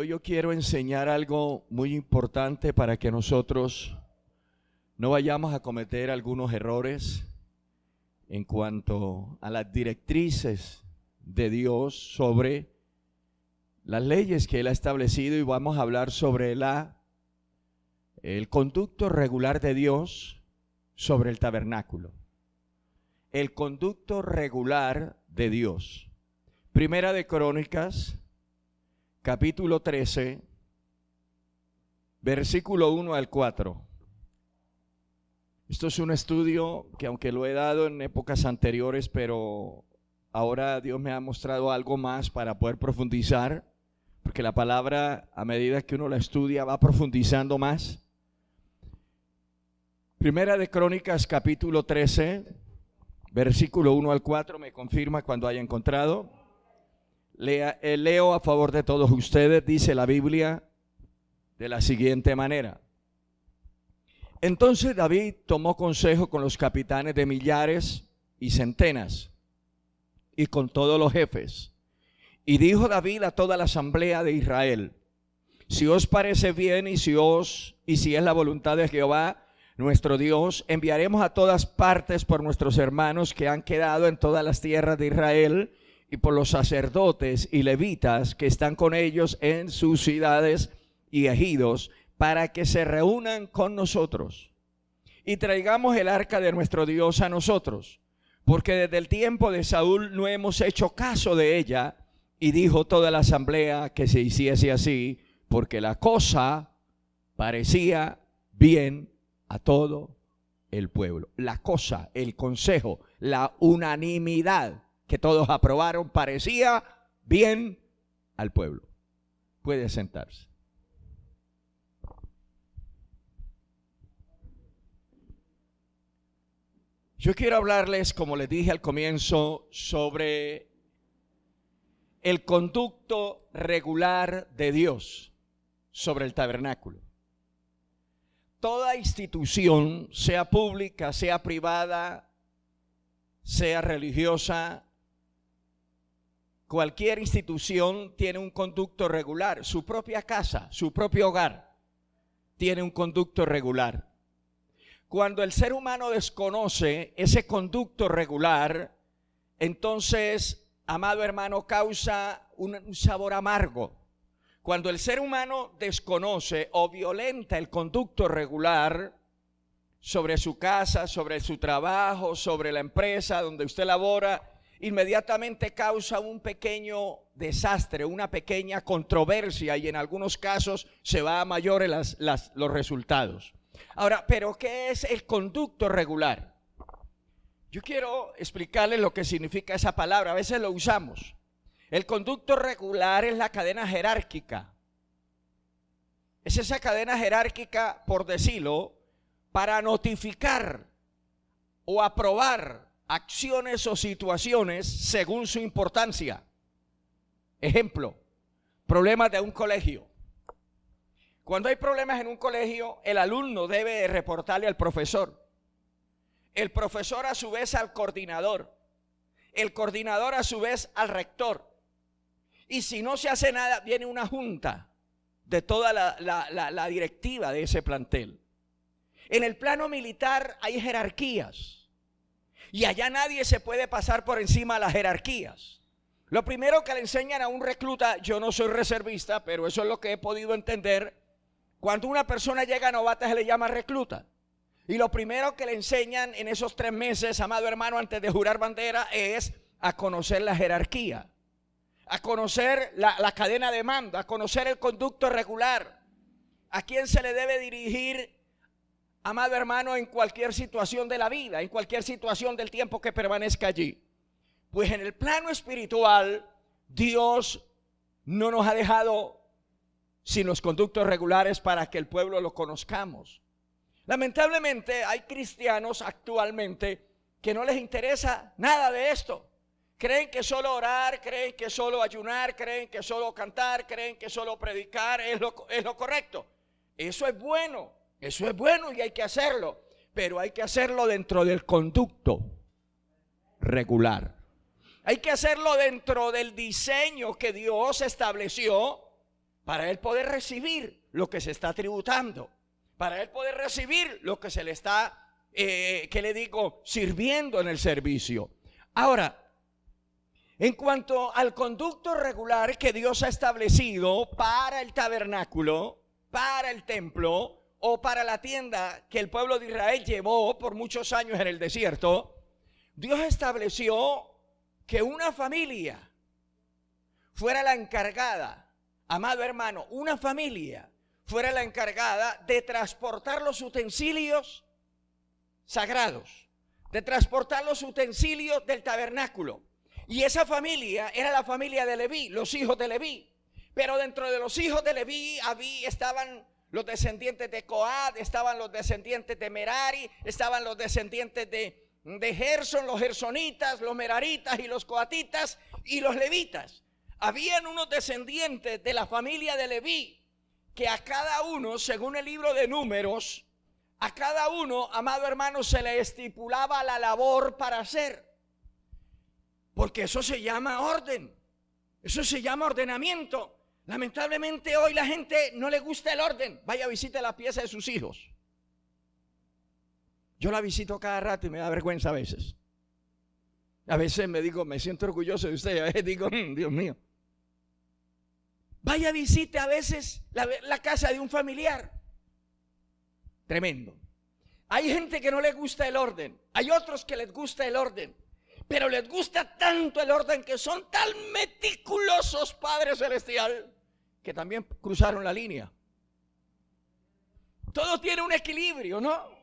hoy yo quiero enseñar algo muy importante para que nosotros no vayamos a cometer algunos errores en cuanto a las directrices de Dios sobre las leyes que Él ha establecido, y vamos a hablar sobre el conducto regular de Dios sobre el tabernáculo. El conducto regular de Dios. Primera de Crónicas, capítulo 13, versículo 1 al 4. Esto es un estudio que, aunque lo he dado en épocas anteriores, pero ahora Dios me ha mostrado algo más para poder profundizar, porque la palabra, a medida que uno la estudia, va profundizando más. Primera de Crónicas, capítulo 13, versículo 1 al 4, me confirma cuando haya encontrado. Leo a favor de todos ustedes. Dice la Biblia de la siguiente manera: entonces David tomó consejo con los capitanes de millares y centenas y con todos los jefes, y dijo David a toda la asamblea de Israel: si os parece bien y si es la voluntad de Jehová nuestro Dios, enviaremos a todas partes por nuestros hermanos que han quedado en todas las tierras de Israel, y por los sacerdotes y levitas que están con ellos en sus ciudades y ejidos, para que se reúnan con nosotros y traigamos el arca de nuestro Dios a nosotros, porque desde el tiempo de Saúl no hemos hecho caso de ella. Y dijo toda la asamblea que se hiciese así, porque la cosa parecía bien a todo el pueblo. La cosa, el consejo, la unanimidad que todos aprobaron parecía bien al pueblo. Puede sentarse. Yo quiero hablarles, como les dije al comienzo, sobre el conducto regular de Dios sobre el tabernáculo. Toda institución, sea pública, sea privada, sea religiosa, cualquier institución tiene un conducto regular. Su propia casa, su propio hogar, tiene un conducto regular. Cuando el ser humano desconoce ese conducto regular, entonces, amado hermano, causa un sabor amargo. Cuando el ser humano desconoce o violenta el conducto regular sobre su casa, sobre su trabajo, sobre la empresa donde usted labora, inmediatamente causa un pequeño desastre, una pequeña controversia, y en algunos casos se va a mayores los resultados. Ahora, ¿pero qué es el conducto regular? Yo quiero explicarles lo que significa esa palabra. A veces lo usamos. El conducto regular es la cadena jerárquica. Es esa cadena jerárquica, por decirlo, para notificar o aprobar acciones o situaciones según su importancia. Ejemplo, problemas de un colegio. Cuando hay problemas en un colegio, el alumno debe reportarle al profesor. El profesor a su vez al coordinador. El coordinador a su vez al rector. Y si no se hace nada, viene una junta de toda la directiva de ese plantel. En el plano militar hay jerarquías. Y allá nadie se puede pasar por encima de las jerarquías. Lo primero que le enseñan a un recluta, yo no soy reservista, pero eso es lo que he podido entender. Cuando una persona llega novata se le llama recluta. Y lo primero que le enseñan en esos 3 meses, amado hermano, antes de jurar bandera, es a conocer la jerarquía, a conocer la cadena de mando, a conocer el conducto regular, a quién se le debe dirigir, amado hermano, en cualquier situación de la vida, en cualquier situación del tiempo que permanezca allí. Pues en el plano espiritual, Dios no nos ha dejado sin los conductos regulares para que el pueblo lo conozcamos. Lamentablemente hay cristianos actualmente que no les interesa nada de esto. Creen que solo orar, creen que solo ayunar, creen que solo cantar, creen que solo predicar es lo correcto. Eso es bueno y hay que hacerlo, pero hay que hacerlo dentro del conducto regular. Hay que hacerlo dentro del diseño que Dios estableció para él poder recibir lo que se está tributando, para él poder recibir lo que se le está, sirviendo en el servicio. Ahora, en cuanto al conducto regular que Dios ha establecido para el tabernáculo, para el templo o para la tienda que el pueblo de Israel llevó por muchos años en el desierto, Dios estableció que una familia fuera la encargada, amado hermano, una familia fuera la encargada de transportar los utensilios sagrados, de transportar los utensilios del tabernáculo. Y esa familia era la familia de Leví, los hijos de Leví. Pero dentro de los hijos de Leví estaban los descendientes de Coat, estaban los descendientes de Merari, estaban los descendientes de Gersón, los gersonitas, los meraritas y los coatitas y los levitas. Habían unos descendientes de la familia de Leví que a cada uno, según el libro de Números, a cada uno, amado hermano, se le estipulaba la labor para hacer. Porque eso se llama orden, eso se llama ordenamiento. Lamentablemente hoy la gente no le gusta el orden. Vaya, visite la pieza de sus hijos. Yo la visito cada rato y me da vergüenza a veces. A veces me siento orgulloso de usted. A veces digo, Dios mío. Vaya, visite a veces la casa de un familiar. Tremendo. Hay gente que no le gusta el orden. Hay otros que les gusta el orden. Pero les gusta tanto el orden que son tan meticulosos, Padre Celestial, que también cruzaron la línea. Todo tiene un equilibrio, ¿no?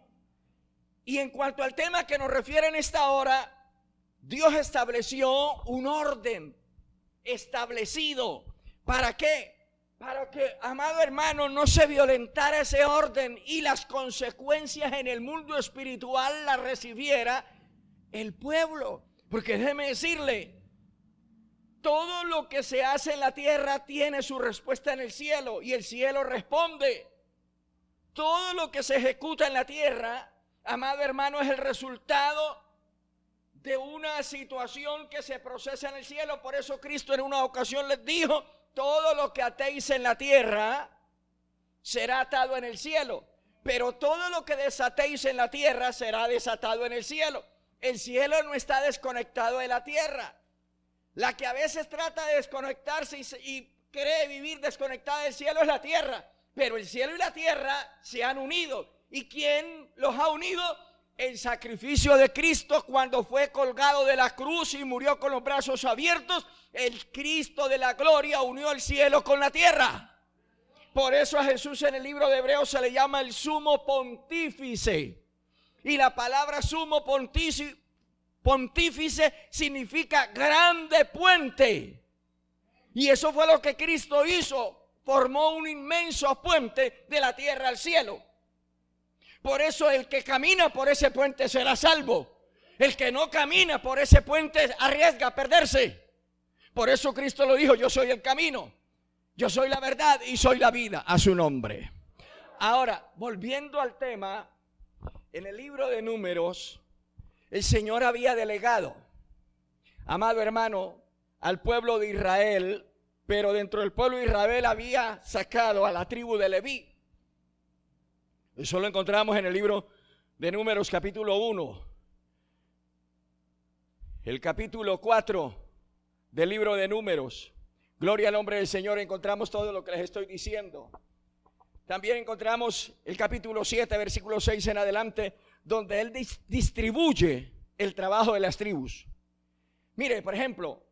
Y en cuanto al tema que nos refiere en esta hora, Dios estableció un orden establecido. ¿Para qué? Para que, amado hermano, no se violentara ese orden y las consecuencias en el mundo espiritual las recibiera el pueblo. Porque déjeme decirle, todo lo que se hace en la tierra tiene su respuesta en el cielo y el cielo responde. Todo lo que se ejecuta en la tierra, amado hermano, es el resultado de una situación que se procesa en el cielo. Por eso Cristo en una ocasión les dijo, todo lo que atéis en la tierra será atado en el cielo, pero todo lo que desatéis en la tierra será desatado en el cielo. El cielo no está desconectado de la tierra. La que a veces trata de desconectarse y cree vivir desconectada del cielo es la tierra. Pero el cielo y la tierra se han unido. ¿Y quién los ha unido? El sacrificio de Cristo cuando fue colgado de la cruz y murió con los brazos abiertos. El Cristo de la gloria unió el cielo con la tierra. Por eso a Jesús en el libro de Hebreos se le llama el sumo pontífice. Y la palabra sumo pontífice significa grande puente. Y eso fue lo que Cristo hizo. Formó un inmenso puente de la tierra al cielo. Por eso el que camina por ese puente será salvo. El que no camina por ese puente arriesga a perderse. Por eso Cristo lo dijo, yo soy el camino, yo soy la verdad y soy la vida, a su nombre. Ahora, volviendo al tema, en el libro de Números, el Señor había delegado, amado hermano, al pueblo de Israel, pero dentro del pueblo de Israel había sacado a la tribu de Leví. Eso lo encontramos en el libro de Números capítulo 1. El capítulo 4 del libro de Números. Gloria al nombre del Señor, encontramos todo lo que les estoy diciendo. También encontramos el capítulo 7, versículo 6 en adelante, donde Él distribuye el trabajo de las tribus. Mire, por ejemplo,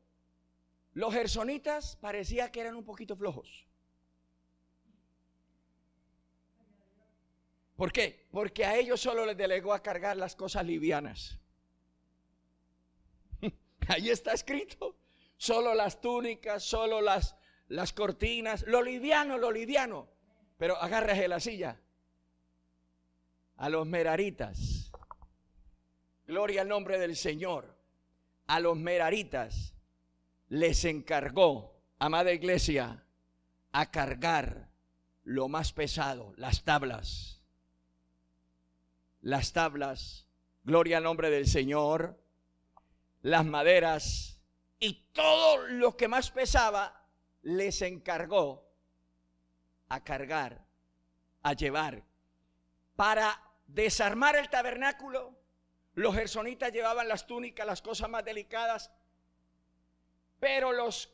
los gersonitas parecía que eran un poquito flojos. ¿Por qué? Porque a ellos solo les delegó a cargar las cosas livianas. Ahí está escrito. Solo las túnicas, solo las cortinas, lo liviano. Pero agárrese la silla. A los meraritas, gloria al nombre del Señor, a los meraritas les encargó, amada iglesia, a cargar lo más pesado, las tablas, gloria al nombre del Señor, las maderas y todo lo que más pesaba les encargó a cargar, a llevar. Para desarmar el tabernáculo, los gersonitas llevaban las túnicas, las cosas más delicadas, pero los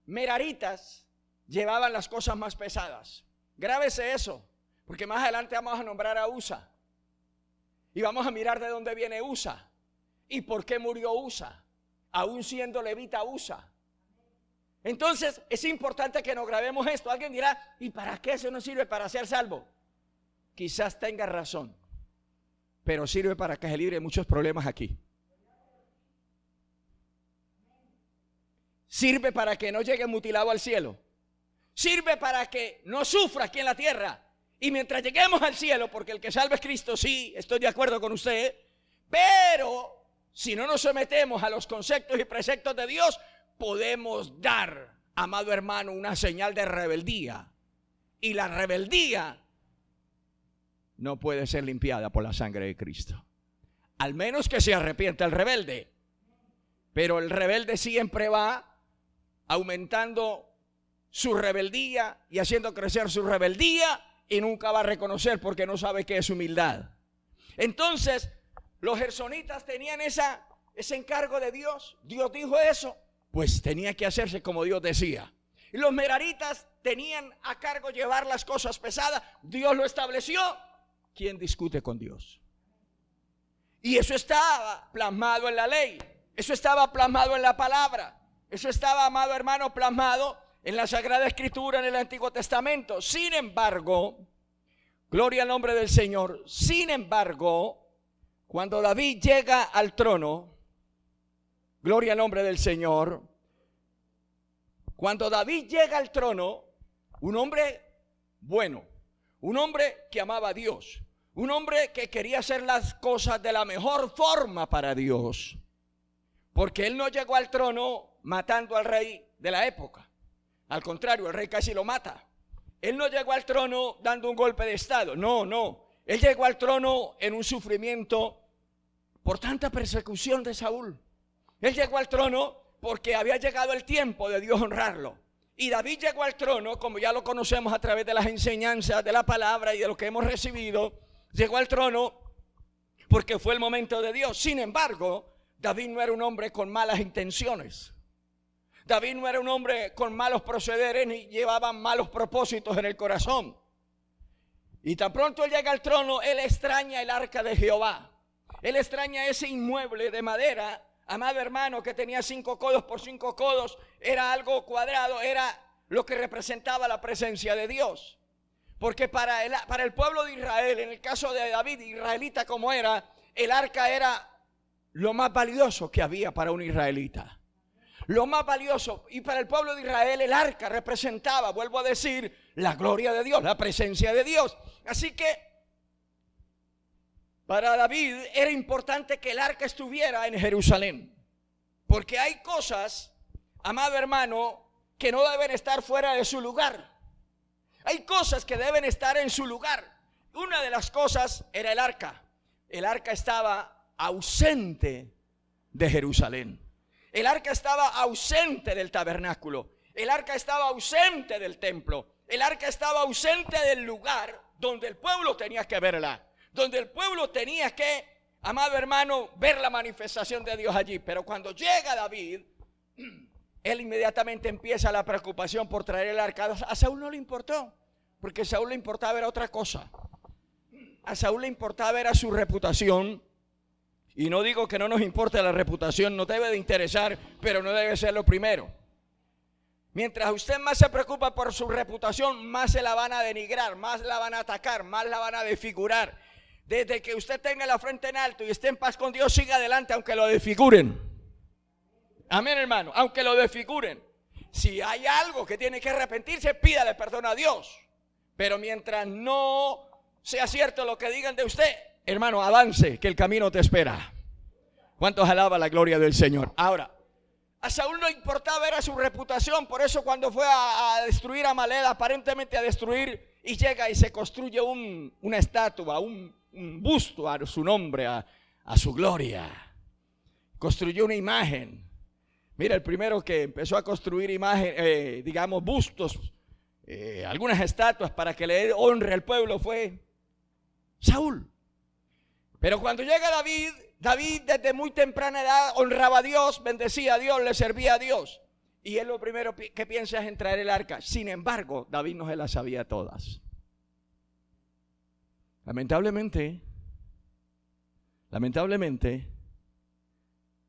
meraritas llevaban las cosas más pesadas. Grábese eso, porque más adelante vamos a nombrar a Usa. Y vamos a mirar de dónde viene Usa y por qué murió Usa, aún siendo levita Usa. Entonces es importante que nos grabemos esto. Alguien dirá, ¿y para qué eso no sirve para ser salvo? Quizás tenga razón, pero sirve para que se libre de muchos problemas aquí. Sirve para que no llegue mutilado al cielo. Sirve para que no sufra aquí en la tierra. Y mientras lleguemos al cielo, porque el que salva es Cristo, sí, estoy de acuerdo con usted, pero si no nos sometemos a los conceptos y preceptos de Dios, podemos dar, amado hermano, una señal de rebeldía. Y la rebeldía no puede ser limpiada por la sangre de Cristo. Al menos que se arrepienta el rebelde. Pero el rebelde siempre va aumentando su rebeldía y haciendo crecer su rebeldía, y nunca va a reconocer porque no sabe qué es humildad. Entonces, los gersonitas tenían ese encargo de Dios. Dios dijo eso, pues tenía que hacerse como Dios decía. Y los meraritas tenían a cargo llevar las cosas pesadas. Dios lo estableció. ¿Quién discute con Dios? Y eso estaba plasmado en la ley. Eso estaba plasmado en la palabra. Eso estaba, amado hermano, plasmado en la Sagrada Escritura, en el Antiguo Testamento. Sin embargo, gloria al nombre del Señor. Sin embargo, cuando David llega al trono, gloria al nombre del Señor. Cuando David llega al trono, un hombre bueno, un hombre que amaba a Dios, un hombre que quería hacer las cosas de la mejor forma para Dios, porque él no llegó al trono matando al rey de la época. Al contrario, el rey casi lo mata. Él no llegó al trono dando un golpe de estado. No. Él llegó al trono en un sufrimiento por tanta persecución de Saúl. Él llegó al trono porque había llegado el tiempo de Dios honrarlo. Y David llegó al trono, como ya lo conocemos a través de las enseñanzas de la palabra y de lo que hemos recibido. Llegó al trono porque fue el momento de Dios. Sin embargo, David no era un hombre con malas intenciones. David no era un hombre con malos procederes ni llevaba malos propósitos en el corazón. Y tan pronto él llega al trono, él extraña el arca de Jehová. Él extraña ese inmueble de madera, amado hermano, que tenía 5 codos por 5 codos. Era algo cuadrado, era lo que representaba la presencia de Dios. Porque para el pueblo de Israel, en el caso de David, israelita como era, el arca era lo más valioso que había para un israelita. Lo más valioso. Y para el pueblo de Israel el arca representaba, vuelvo a decir, la gloria de Dios, la presencia de Dios. Así que para David era importante que el arca estuviera en Jerusalén. Porque hay cosas, amado hermano, que no deben estar fuera de su lugar. Hay cosas que deben estar en su lugar. Una de las cosas era el arca. El arca estaba ausente de Jerusalén. El arca estaba ausente del tabernáculo. El arca estaba ausente del templo. El arca estaba ausente del lugar donde el pueblo tenía que verla. Donde el pueblo tenía que, amado hermano, ver la manifestación de Dios allí. Pero cuando llega David, él inmediatamente empieza la preocupación por traer el arca. A Saúl no le importó, porque a Saúl le importaba era otra cosa. A Saúl le importaba era su reputación. Y no digo que no nos importe la reputación, no debe de interesar, pero no debe ser lo primero. Mientras usted más se preocupa por su reputación, más se la van a denigrar, más la van a atacar, más la van a desfigurar. Desde que usted tenga la frente en alto y esté en paz con Dios, siga adelante aunque lo desfiguren. Amén, hermano, aunque lo desfiguren. Si hay algo que tiene que arrepentirse, pídale perdón a Dios. Pero mientras no sea cierto lo que digan de usted, hermano, avance, que el camino te espera. ¿Cuántos alaban la gloria del Señor? Ahora, a Saúl no importaba era su reputación. Por eso cuando fue a destruir a Amalek, aparentemente a destruir, y llega y se construye una estatua, un busto a su nombre, a su gloria. Construyó una imagen. Mira, el primero que empezó a construir bustos algunas estatuas para que le honre al pueblo fue Saúl. Pero cuando llega David, David desde muy temprana edad honraba a Dios, bendecía a Dios, le servía a Dios. Y él lo primero que piensa es en traer el arca. Sin embargo, David no se las sabía todas. Lamentablemente,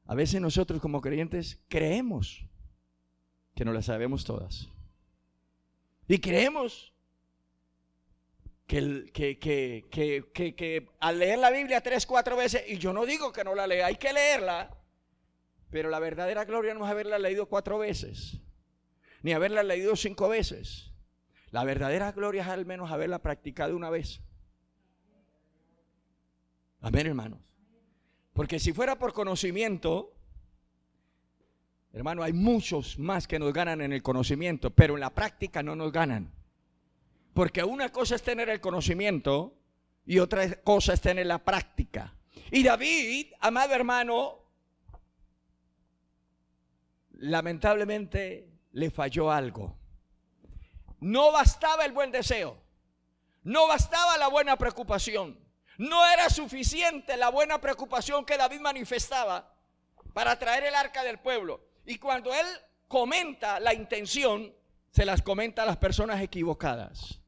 a veces nosotros como creyentes creemos que no las sabemos todas. Y creemos que al leer la Biblia 3, 4 veces, y yo no digo que no la lea, hay que leerla, pero la verdadera gloria no es haberla leído 4 veces, ni haberla leído 5 veces. La verdadera gloria es al menos haberla practicado una vez. Amén, hermanos. Porque si fuera por conocimiento, hermano, hay muchos más que nos ganan en el conocimiento, pero en la práctica no nos ganan. Porque una cosa es tener el conocimiento y otra cosa es tener la práctica. Y David, amado hermano, lamentablemente le falló algo. No bastaba el buen deseo, no bastaba la buena preocupación, no era suficiente la buena preocupación que David manifestaba para traer el arca del pueblo. Y cuando él comenta la intención, se las comenta a las personas equivocadas.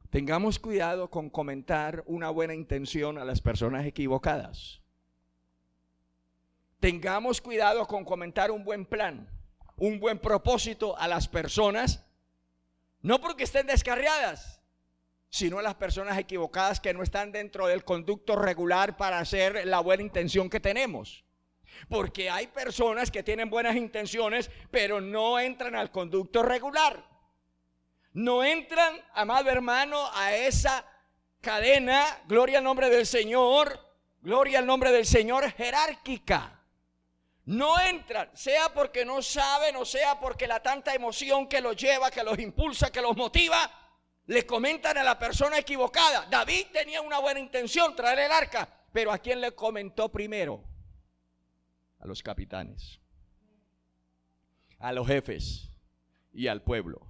Tengamos cuidado con comentar una buena intención a las personas equivocadas. Tengamos cuidado con comentar un buen plan, un buen propósito a las personas, no porque estén descarriadas, sino a las personas equivocadas que no están dentro del conducto regular para hacer la buena intención que tenemos. Porque hay personas que tienen buenas intenciones, pero no entran al conducto regular. No entran, amado hermano, a esa cadena, gloria al nombre del Señor, jerárquica. No entran, sea porque no saben o sea porque la tanta emoción que los lleva, que los impulsa, que los motiva, le comentan a la persona equivocada. David tenía una buena intención, traer el arca, pero ¿a quién le comentó primero? A los capitanes, a los jefes y al pueblo.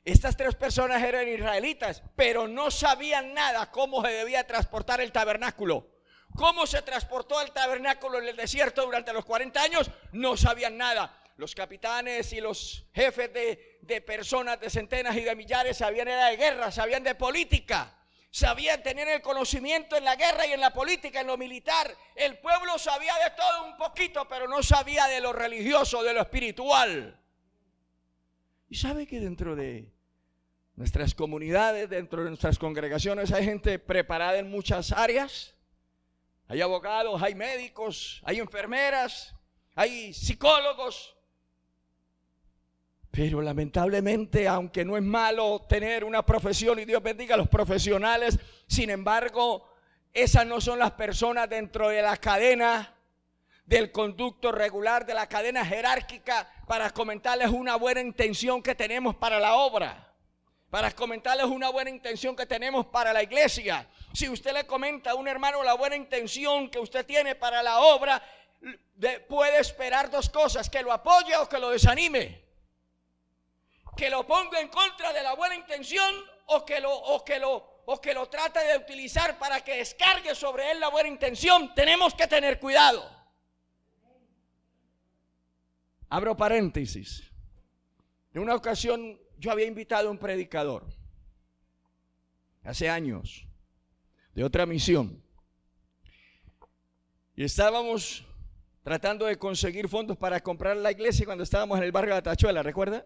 Estas 3 personas eran israelitas, pero no sabían nada cómo se debía transportar el tabernáculo. Cómo se transportó el tabernáculo en el desierto durante los 40 años, no sabían nada. Los capitanes y los jefes de personas, de centenas y de millares, sabían de guerra, sabían de política, sabían tener el conocimiento en la guerra y en la política, en lo militar. El pueblo sabía de todo un poquito, pero no sabía de lo religioso, de lo espiritual. Y sabe que dentro de nuestras comunidades, dentro de nuestras congregaciones, hay gente preparada en muchas áreas. Hay abogados, hay médicos, hay enfermeras, hay psicólogos. Pero lamentablemente, aunque no es malo tener una profesión, y Dios bendiga a los profesionales, sin embargo, esas no son las personas dentro de la cadena del conducto regular, de la cadena jerárquica, para comentarles una buena intención que tenemos para la obra, para comentarles una buena intención que tenemos para la iglesia. Si usted le comenta a un hermano la buena intención que usted tiene para la obra, puede esperar 2 cosas: que lo apoye o que lo desanime, que lo ponga en contra de la buena intención o que lo trate de utilizar para que descargue sobre él la buena intención. Tenemos que tener cuidado. Abro paréntesis. En una ocasión yo había invitado a un predicador hace años de otra misión y estábamos tratando de conseguir fondos para comprar la iglesia cuando estábamos en el barrio de la Tachuela, ¿recuerda?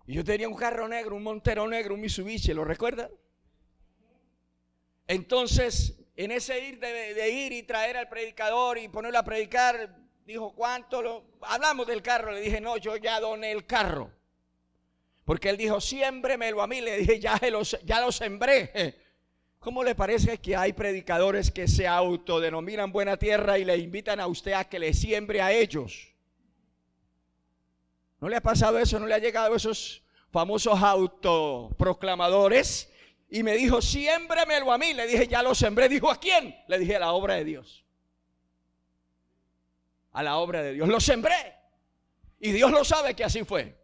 Y yo tenía un carro negro, un Montero negro, un Mitsubishi, ¿lo recuerda? Entonces, en ese ir de ir y traer al predicador y ponerlo a predicar, dijo, ¿cuánto? Hablamos del carro, le dije, no, yo ya doné el carro. Porque él dijo, siémbremelo a mí. Le dije, ya lo sembré. ¿Cómo le parece que hay predicadores que se autodenominan Buena Tierra y le invitan a usted a que le siembre a ellos? ¿No le ha pasado eso? ¿No le ha llegado esos famosos autoproclamadores? Y me dijo, siémbremelo a mí. Le dije, ya lo sembré. Dijo, ¿a quién? Le dije, a la obra de Dios. A la obra de Dios. Lo sembré. Y Dios lo sabe que así fue.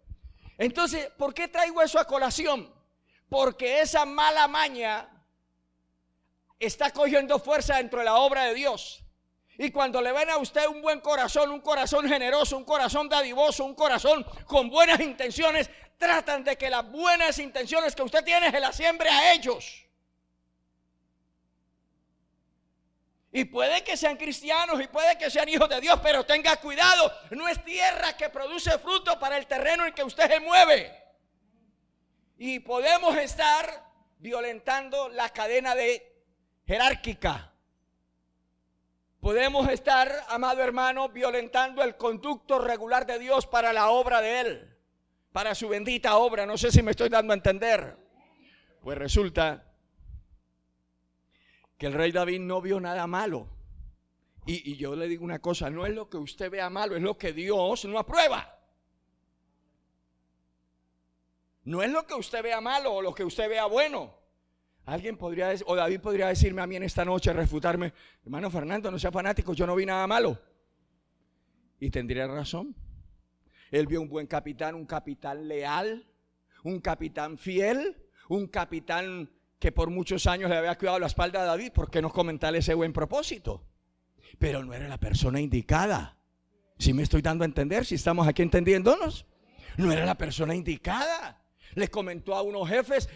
Entonces, ¿por qué traigo eso a colación? Porque esa mala maña está cogiendo fuerza dentro de la obra de Dios. Y cuando le ven a usted un buen corazón, un corazón generoso, un corazón dadivoso, un corazón con buenas intenciones, tratan de que las buenas intenciones que usted tiene se las siembre a ellos. Y puede que sean cristianos y puede que sean hijos de Dios, pero tenga cuidado, no es tierra que produce fruto para el terreno en que usted se mueve. Y podemos estar violentando la cadena jerárquica. Podemos estar, amado hermano, violentando el conducto regular de Dios para la obra de Él, para su bendita obra. No sé si me estoy dando a entender. Pues resulta que el rey David no vio nada malo. Y yo le digo una cosa, no es lo que usted vea malo, es lo que Dios no aprueba. No es lo que usted vea malo o lo que usted vea bueno. Alguien podría decir, o David podría decirme a mí en esta noche, refutarme, hermano Fernando, no sea fanático, yo no vi nada malo. Y tendría razón. Él vio un buen capitán, un capitán leal, un capitán fiel, un capitán que por muchos años le había cuidado la espalda a David. ¿Por qué no comentarle ese buen propósito? Pero no era la persona indicada. ¿Sí me estoy dando a entender? Si estamos aquí entendiéndonos. No era la persona indicada. Le comentó a unos jefes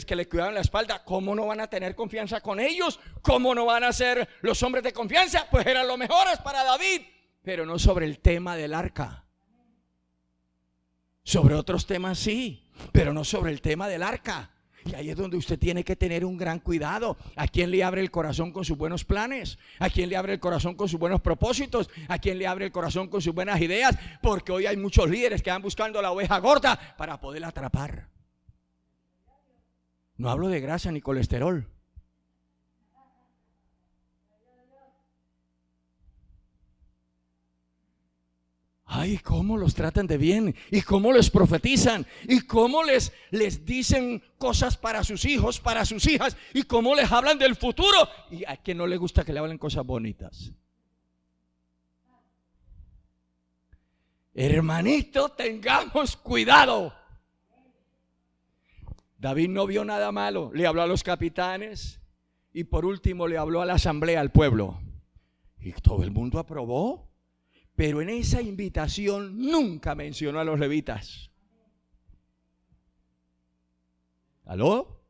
que le cuidaban la espalda. ¿Cómo no van a tener confianza con ellos? ¿Cómo no van a ser los hombres de confianza? Pues eran los mejores para David. Pero no sobre el tema del arca. Sobre otros temas sí, pero no sobre el tema del arca. Y ahí es donde usted tiene que tener un gran cuidado. ¿A quién le abre el corazón con sus buenos planes? ¿A quién le abre el corazón con sus buenos propósitos? ¿A quién le abre el corazón con sus buenas ideas? Porque hoy hay muchos líderes que van buscando la oveja gorda para poderla atrapar. No hablo de grasa ni colesterol. Ay, cómo los tratan de bien y cómo les profetizan y cómo les dicen cosas para sus hijos, para sus hijas y cómo les hablan del futuro. Y a quien no le gusta que le hablen cosas bonitas. Hermanito, tengamos cuidado. David no vio nada malo, le habló a los capitanes y por último le habló a la asamblea, al pueblo. Y todo el mundo aprobó. Pero en esa invitación nunca mencionó a los levitas. ¿Aló?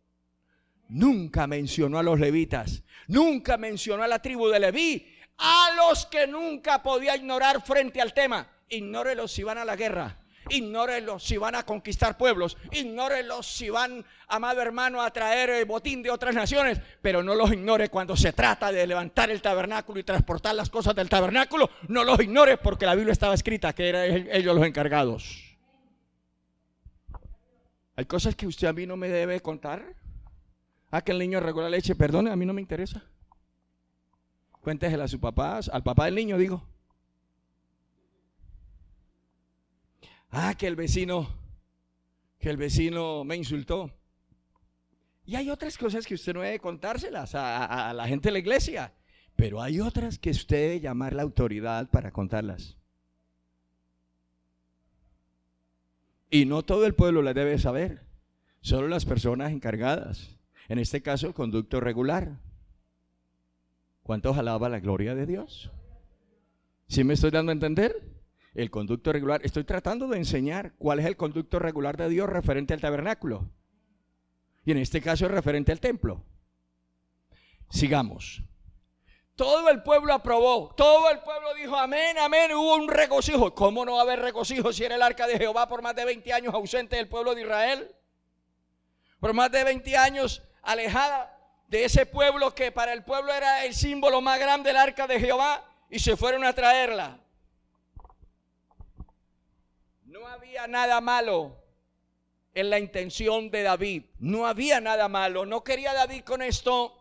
Nunca mencionó a los levitas. Nunca mencionó a la tribu de Leví. A los que nunca podía ignorar frente al tema. Ignórelos si van a la guerra. Ignórelos si van a conquistar pueblos. Ignórelos si van, amado hermano, a traer botín de otras naciones. Pero no los ignore cuando se trata de levantar el tabernáculo y transportar las cosas del tabernáculo. No los ignore porque la Biblia estaba escrita que eran ellos los encargados. Hay cosas que usted a mí no me debe contar. Que el niño regó la leche, perdone, a mí no me interesa. Cuéntesela a su papá, al papá del niño digo. Que el vecino me insultó. Y hay otras cosas que usted no debe contárselas a la gente de la iglesia. Pero hay otras que usted debe llamar la autoridad para contarlas. Y no todo el pueblo las debe saber. Solo las personas encargadas. En este caso, el conducto regular. ¿Cuántos alaba la gloria de Dios? ¿Sí me estoy dando a entender? El conducto regular, estoy tratando de enseñar cuál es el conducto regular de Dios referente al tabernáculo. Y en este caso es referente al templo. Sigamos. Todo el pueblo aprobó, todo el pueblo dijo amén, amén, hubo un regocijo. ¿Cómo no va a haber regocijo si era el arca de Jehová por más de 20 años ausente del pueblo de Israel? Por más de 20 años alejada de ese pueblo que para el pueblo era el símbolo más grande del arca de Jehová y se fueron a traerla. No había nada malo en la intención de David. No había nada malo. No quería David con esto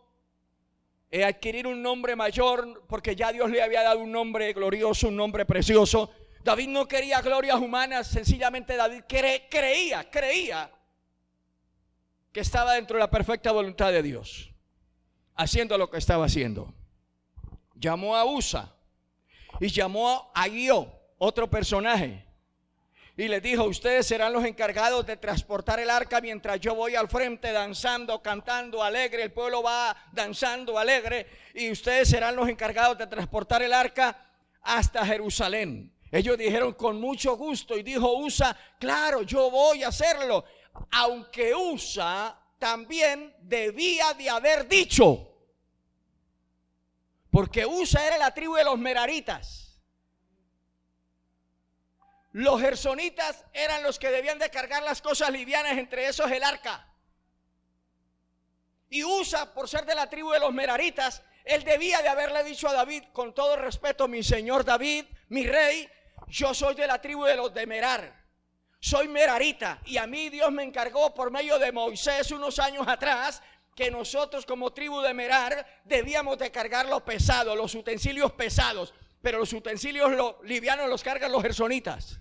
adquirir un nombre mayor, porque ya Dios le había dado un nombre glorioso, un nombre precioso. David no quería glorias humanas. Sencillamente David creía que estaba dentro de la perfecta voluntad de Dios, haciendo lo que estaba haciendo. Llamó a Usa y llamó a Agio, otro personaje. y les dijo: ustedes serán los encargados de transportar el arca mientras yo voy al frente danzando, cantando alegre. El pueblo va danzando alegre y ustedes serán los encargados de transportar el arca hasta Jerusalén. Ellos dijeron: con mucho gusto. Y dijo Usa: claro, yo voy a hacerlo. Aunque Usa también debía de haber dicho, porque Usa era la tribu de los meraritas. Los gersonitas eran los que debían de cargar las cosas livianas, entre esos el arca. Y Usa, por ser de la tribu de los meraritas, él debía de haberle dicho a David: con todo respeto, mi señor David, mi rey, yo soy de la tribu de los de Merar, soy merarita, y a mí Dios me encargó por medio de Moisés unos años atrás que nosotros como tribu de Merar debíamos de cargar lo pesado, los utensilios pesados, pero los utensilios livianos los cargan los gersonitas.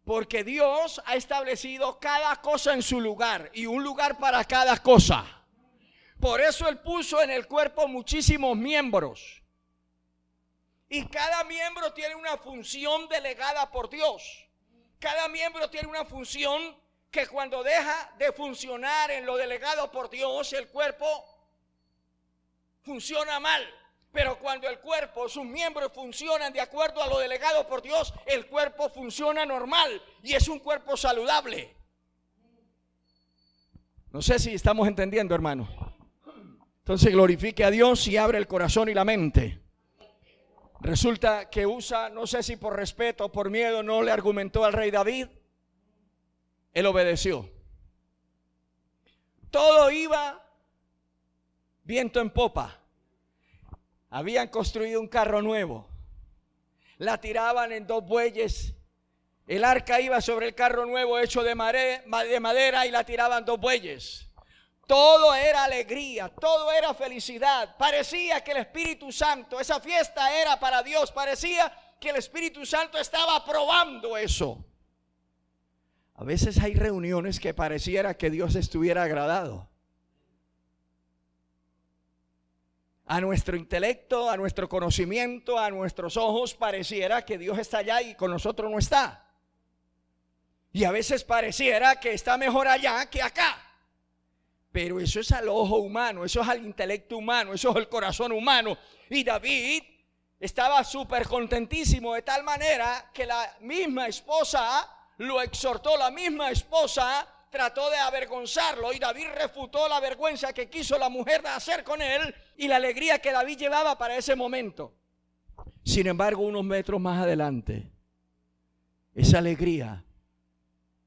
Porque Dios ha establecido cada cosa en su lugar y un lugar para cada cosa. Por eso Él puso en el cuerpo muchísimos miembros. Y cada miembro tiene una función delegada por Dios. Cada miembro tiene una función que cuando deja de funcionar en lo delegado por Dios, el cuerpo funciona mal. Pero cuando el cuerpo, sus miembros funcionan de acuerdo a lo delegado por Dios, el cuerpo funciona normal y es un cuerpo saludable. No sé si estamos entendiendo, hermano. Entonces glorifique a Dios y abre el corazón y la mente. Resulta que Usa, no sé si por respeto o por miedo, no le argumentó al rey David. Él obedeció. Todo iba viento en popa. Habían construido un carro nuevo. La tiraban en 2 bueyes. El arca iba sobre el carro nuevo hecho de madera y la tiraban 2 bueyes. Todo era alegría, todo era felicidad. Parecía que el Espíritu Santo, esa fiesta era para Dios. Parecía que el Espíritu Santo estaba aprobando eso. A veces hay reuniones que pareciera que Dios estuviera agradado. A nuestro intelecto, a nuestro conocimiento, a nuestros ojos pareciera que Dios está allá y con nosotros no está. Y a veces pareciera que está mejor allá que acá. Pero eso es al ojo humano, eso es al intelecto humano, eso es al corazón humano. Y David estaba súper contentísimo, de tal manera que la misma esposa lo exhortó, la misma esposa trató de avergonzarlo, y David refutó la vergüenza que quiso la mujer hacer con él y la alegría que David llevaba para ese momento. Sin embargo, unos metros más adelante, esa alegría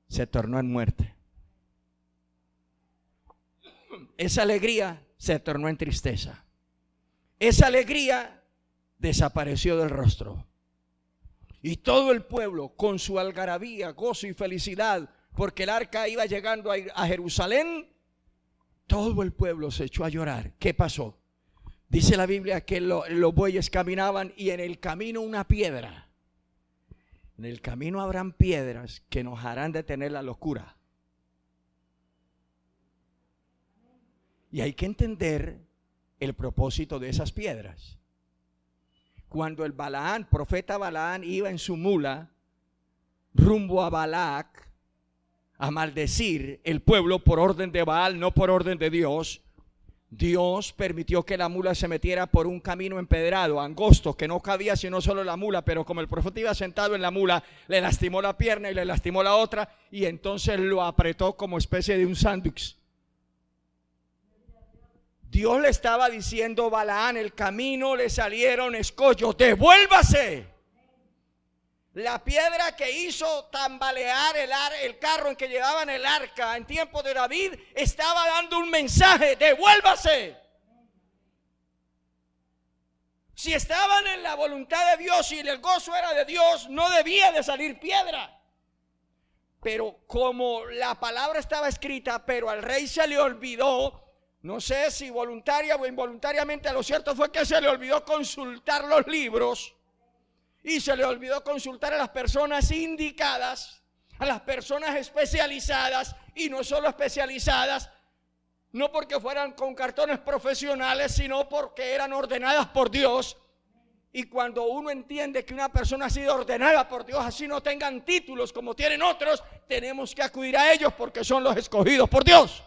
se tornó en muerte. Esa alegría se tornó en tristeza. Esa alegría desapareció del rostro. Y todo el pueblo, con su algarabía, gozo y felicidad, porque el arca iba llegando a Jerusalén, todo el pueblo se echó a llorar. ¿Qué pasó? Dice la Biblia que los bueyes caminaban y en el camino una piedra. En el camino habrán piedras que nos harán detener la locura. Y hay que entender el propósito de esas piedras. Cuando el Balaán, profeta Balaán, iba en su mula rumbo a Balac a maldecir el pueblo por orden de Baal, no por orden de Dios, Dios permitió que la mula se metiera por un camino empedrado, angosto, que no cabía sino solo la mula, pero como el profeta iba sentado en la mula, le lastimó la pierna y le lastimó la otra, y entonces lo apretó como especie de un sándwich. Dios le estaba diciendo a Balaán: el camino le salieron escollos, devuélvase. La piedra que hizo tambalear el carro en que llevaban el arca en tiempo de David estaba dando un mensaje: devuélvase. Si estaban en la voluntad de Dios y el gozo era de Dios, no debía de salir piedra. Pero como la palabra estaba escrita, pero al rey se le olvidó, no sé si voluntaria o involuntariamente, lo cierto fue que se le olvidó consultar los libros. Y se le olvidó consultar a las personas indicadas, a las personas especializadas, y no solo especializadas, no porque fueran con cartones profesionales, sino porque eran ordenadas por Dios. Y cuando uno entiende que una persona ha sido ordenada por Dios, así no tengan títulos como tienen otros, tenemos que acudir a ellos porque son los escogidos por Dios.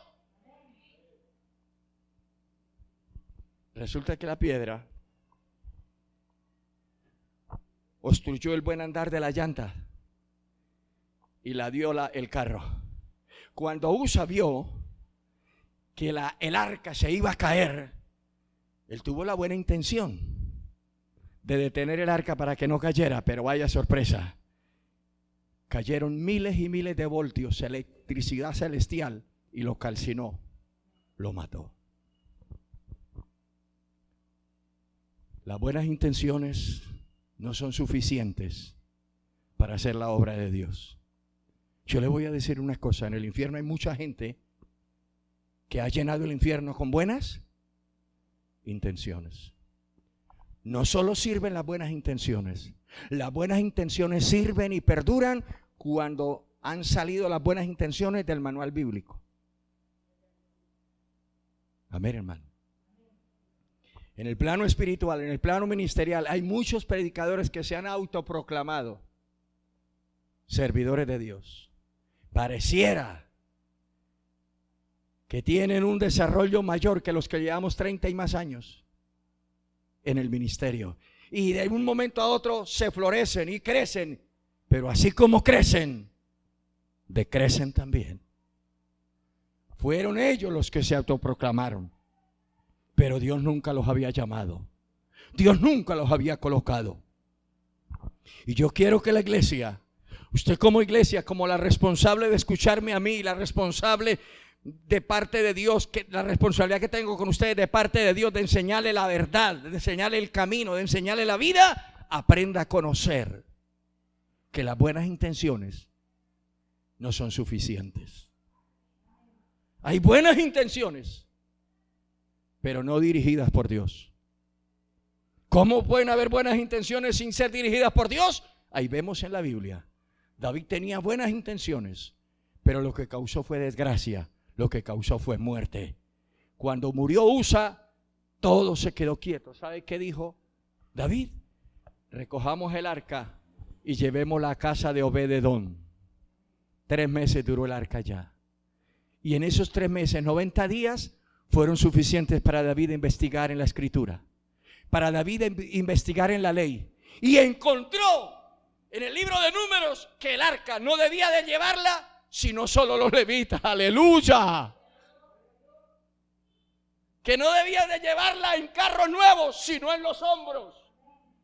Resulta que la piedra obstruyó el buen andar de la llanta y la dio el carro. Cuando Usa vio que el arca se iba a caer, él tuvo la buena intención de detener el arca para que no cayera, pero vaya sorpresa, cayeron miles y miles de voltios, electricidad celestial, y lo calcinó, lo mató. Las buenas intenciones no son suficientes para hacer la obra de Dios. Yo le voy a decir una cosa, en el infierno hay mucha gente que ha llenado el infierno con buenas intenciones. No solo sirven las buenas intenciones sirven y perduran cuando han salido las buenas intenciones del manual bíblico. Amén, hermano. En el plano espiritual, en el plano ministerial, hay muchos predicadores que se han autoproclamado servidores de Dios. Pareciera que tienen un desarrollo mayor que los que llevamos 30 y más años en el ministerio, y de un momento a otro se florecen y crecen, pero así como crecen, decrecen también. Fueron ellos los que se autoproclamaron, pero Dios nunca los había llamado, Dios nunca los había colocado. Y yo quiero que la iglesia, usted como iglesia, como la responsable de escucharme a mí, la responsable de parte de Dios, que la responsabilidad que tengo con ustedes de parte de Dios, de enseñarle la verdad, de enseñarle el camino, de enseñarle la vida, aprenda a conocer que las buenas intenciones no son suficientes. Hay buenas intenciones, pero no dirigidas por Dios. ¿Cómo pueden haber buenas intenciones sin ser dirigidas por Dios? Ahí vemos en la Biblia, David tenía buenas intenciones, pero lo que causó fue desgracia. Lo que causó fue muerte. Cuando murió Usa, todo se quedó quieto. ¿Sabe qué dijo David? Recojamos el arca y llevémosla a casa de Obed-edom. 3 meses duró el arca ya. Y en esos 3 meses, 90 días, fueron suficientes para David investigar en la escritura, para David investigar en la ley. Y encontró en el libro de Números que el arca no debía de llevarla sino solo los levitas. Aleluya. Que no debían de llevarla en carros nuevos, sino en los hombros,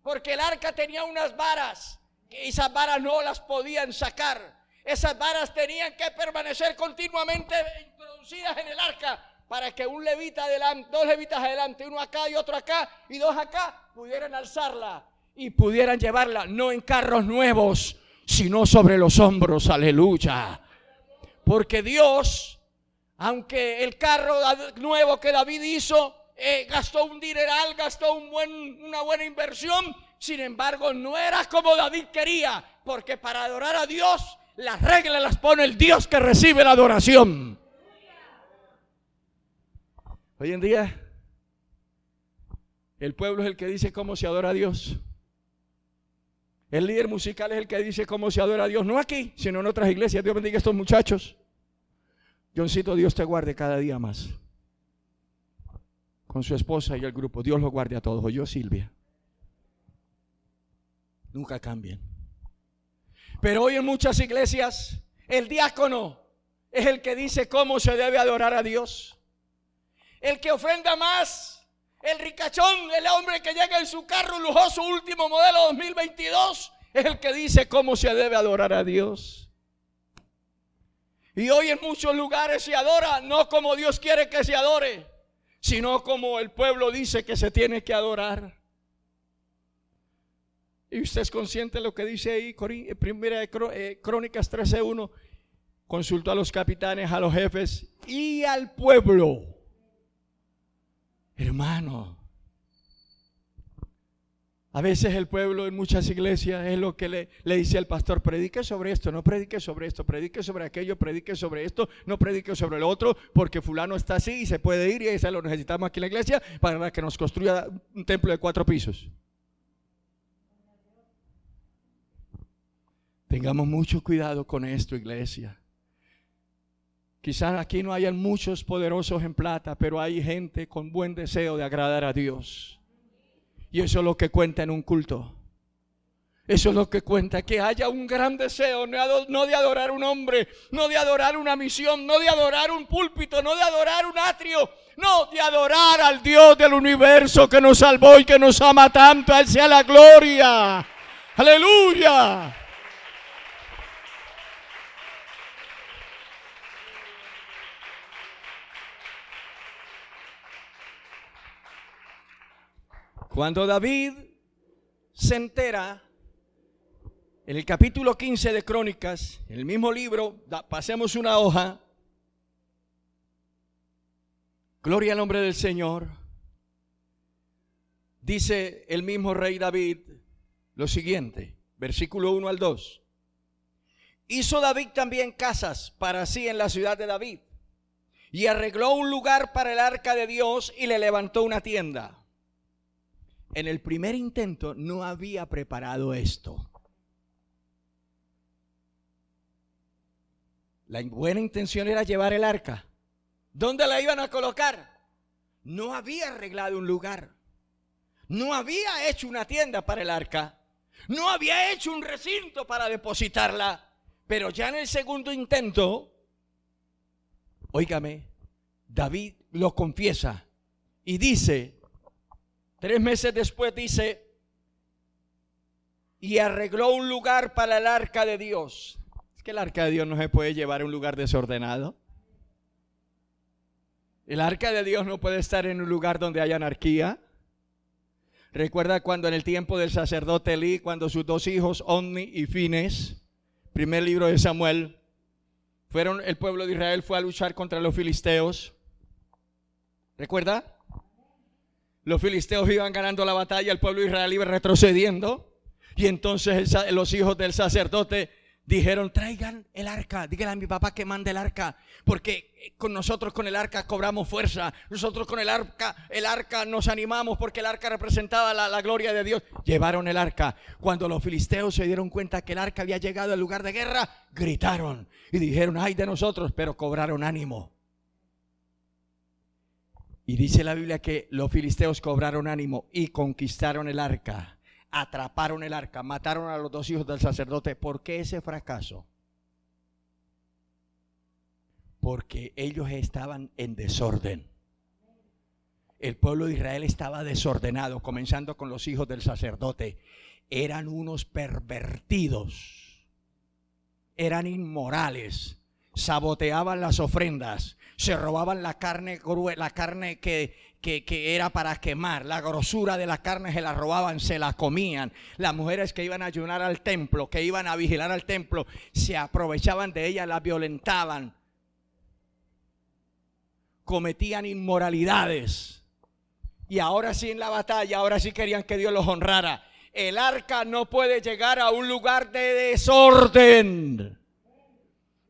porque el arca tenía unas varas, que esas varas no las podían sacar. Esas varas tenían que permanecer continuamente introducidas en el arca, para que un levita adelante, 2 levitas adelante, uno acá y otro acá y 2 acá, pudieran alzarla y pudieran llevarla, no en carros nuevos, sino sobre los hombros. Aleluya. Porque Dios, aunque el carro nuevo que David hizo, gastó un dineral, gastó una buena inversión, sin embargo no era como David quería, porque para adorar a Dios las reglas las pone el Dios que recibe la adoración. Hoy en día el pueblo es el que dice cómo se adora a Dios. El líder musical es el que dice cómo se adora a Dios, no aquí, sino en otras iglesias. Dios bendiga a estos muchachos. Johncito, Dios te guarde cada día más, con su esposa y el grupo. Dios los guarde a todos. Yo, Silvia, nunca cambien. Pero hoy en muchas iglesias el diácono es el que dice cómo se debe adorar a Dios. El que ofrenda más, el ricachón, el hombre que llega en su carro lujoso último modelo 2022, es el que dice cómo se debe adorar a Dios. Y hoy en muchos lugares se adora no como Dios quiere que se adore, sino como el pueblo dice que se tiene que adorar. Y usted es consciente de lo que dice ahí, Primera de Crónicas 13:1. Consultó a los capitanes, a los jefes y al pueblo. Hermano, a veces el pueblo en muchas iglesias es lo que le dice al pastor: predique sobre esto, no predique sobre esto, predique sobre aquello, predique sobre esto, no predique sobre lo otro, porque fulano está así y se puede ir, y eso lo necesitamos aquí en la iglesia para que nos construya un templo de 4 pisos. Tengamos mucho cuidado con esto, iglesia. Quizás aquí no hayan muchos poderosos en plata, pero hay gente con buen deseo de agradar a Dios. Y eso es lo que cuenta en un culto. Eso es lo que cuenta, que haya un gran deseo, no de adorar un hombre, no de adorar una misión, no de adorar un púlpito, no de adorar un atrio, no, de adorar al Dios del universo que nos salvó y que nos ama tanto. A Él sea la gloria. Aleluya. Cuando David se entera, en el capítulo 15 de Crónicas, en el mismo libro, pasemos una hoja. Gloria al nombre del Señor. Dice el mismo rey David lo siguiente, versículo 1 al 2. Hizo David también casas para sí en la ciudad de David, y arregló un lugar para el arca de Dios y le levantó una tienda. En el primer intento no había preparado esto. La buena intención era llevar el arca. ¿Dónde la iban a colocar? No había arreglado un lugar. No había hecho una tienda para el arca. No había hecho un recinto para depositarla. Pero ya en el segundo intento, óigame, David lo confiesa y dice, 3 meses después dice, y arregló un lugar para el arca de Dios. Es que el arca de Dios no se puede llevar a un lugar desordenado. El arca de Dios no puede estar en un lugar donde haya anarquía. Recuerda cuando en el tiempo del sacerdote Elí, cuando sus 2 hijos, Omni y Fines, primer libro de Samuel, el pueblo de Israel fue a luchar contra los filisteos. ¿Recuerda? Los filisteos iban ganando la batalla, el pueblo de Israel iba retrocediendo. Y entonces los hijos del sacerdote dijeron, traigan el arca, díganle a mi papá que mande el arca, porque nosotros con el arca cobramos fuerza, nosotros con el arca nos animamos, porque el arca representaba la gloria de Dios. Llevaron el arca. Cuando los filisteos se dieron cuenta que el arca había llegado al lugar de guerra, gritaron y dijeron, ay de nosotros, pero cobraron ánimo. Y dice la Biblia que los filisteos cobraron ánimo y conquistaron el arca, atraparon el arca, mataron a los 2 hijos del sacerdote. ¿Por qué ese fracaso? Porque ellos estaban en desorden. El pueblo de Israel estaba desordenado, comenzando con los hijos del sacerdote. Eran unos pervertidos, eran inmorales, saboteaban las ofrendas, se robaban la carne que era para quemar, la grosura de la carne se la robaban, se la comían. Las mujeres que iban a ayunar al templo, que iban a vigilar al templo, se aprovechaban de ellas, las violentaban, cometían inmoralidades. Y ahora sí en la batalla, ahora sí querían que Dios los honrara. El arca no puede llegar a un lugar de desorden.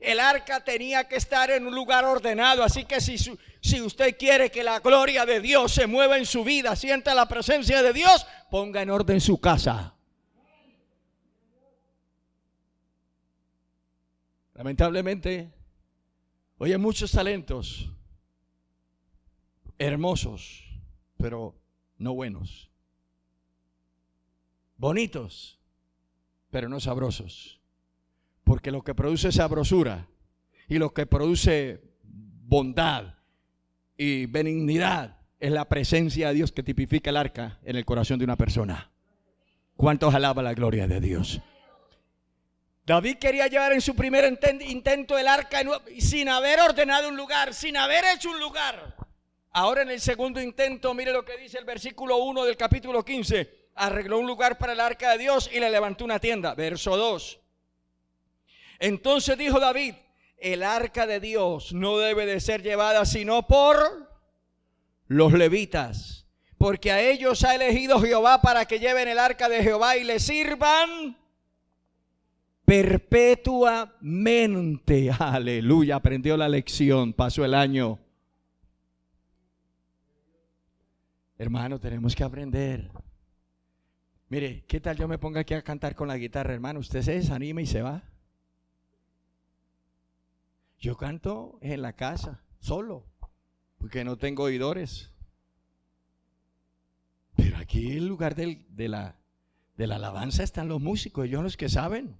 El arca tenía que estar en un lugar ordenado. Así que si usted quiere que la gloria de Dios se mueva en su vida, sienta la presencia de Dios, ponga en orden su casa. Lamentablemente, hoy hay muchos talentos hermosos, pero no buenos. Bonitos, pero no sabrosos. Porque lo que produce sabrosura y lo que produce bondad y benignidad es la presencia de Dios que tipifica el arca en el corazón de una persona. ¿Cuántos alaban la gloria de Dios? David quería llevar en su primer intento el arca sin haber ordenado un lugar, sin haber hecho un lugar. Ahora en el segundo intento, mire lo que dice el versículo 1 del capítulo 15. Arregló un lugar para el arca de Dios y le levantó una tienda. Verso 2. Entonces dijo David, el arca de Dios no debe de ser llevada sino por los levitas, porque a ellos ha elegido Jehová para que lleven el arca de Jehová y le sirvan perpetuamente. Aleluya, aprendió la lección, pasó el año. Hermano, tenemos que aprender. Mire, ¿qué tal yo me ponga aquí a cantar con la guitarra, hermano? Usted se desanima y se va. Yo canto en la casa, solo, porque no tengo oidores. Pero aquí en el lugar de la alabanza están los músicos, ellos son los que saben.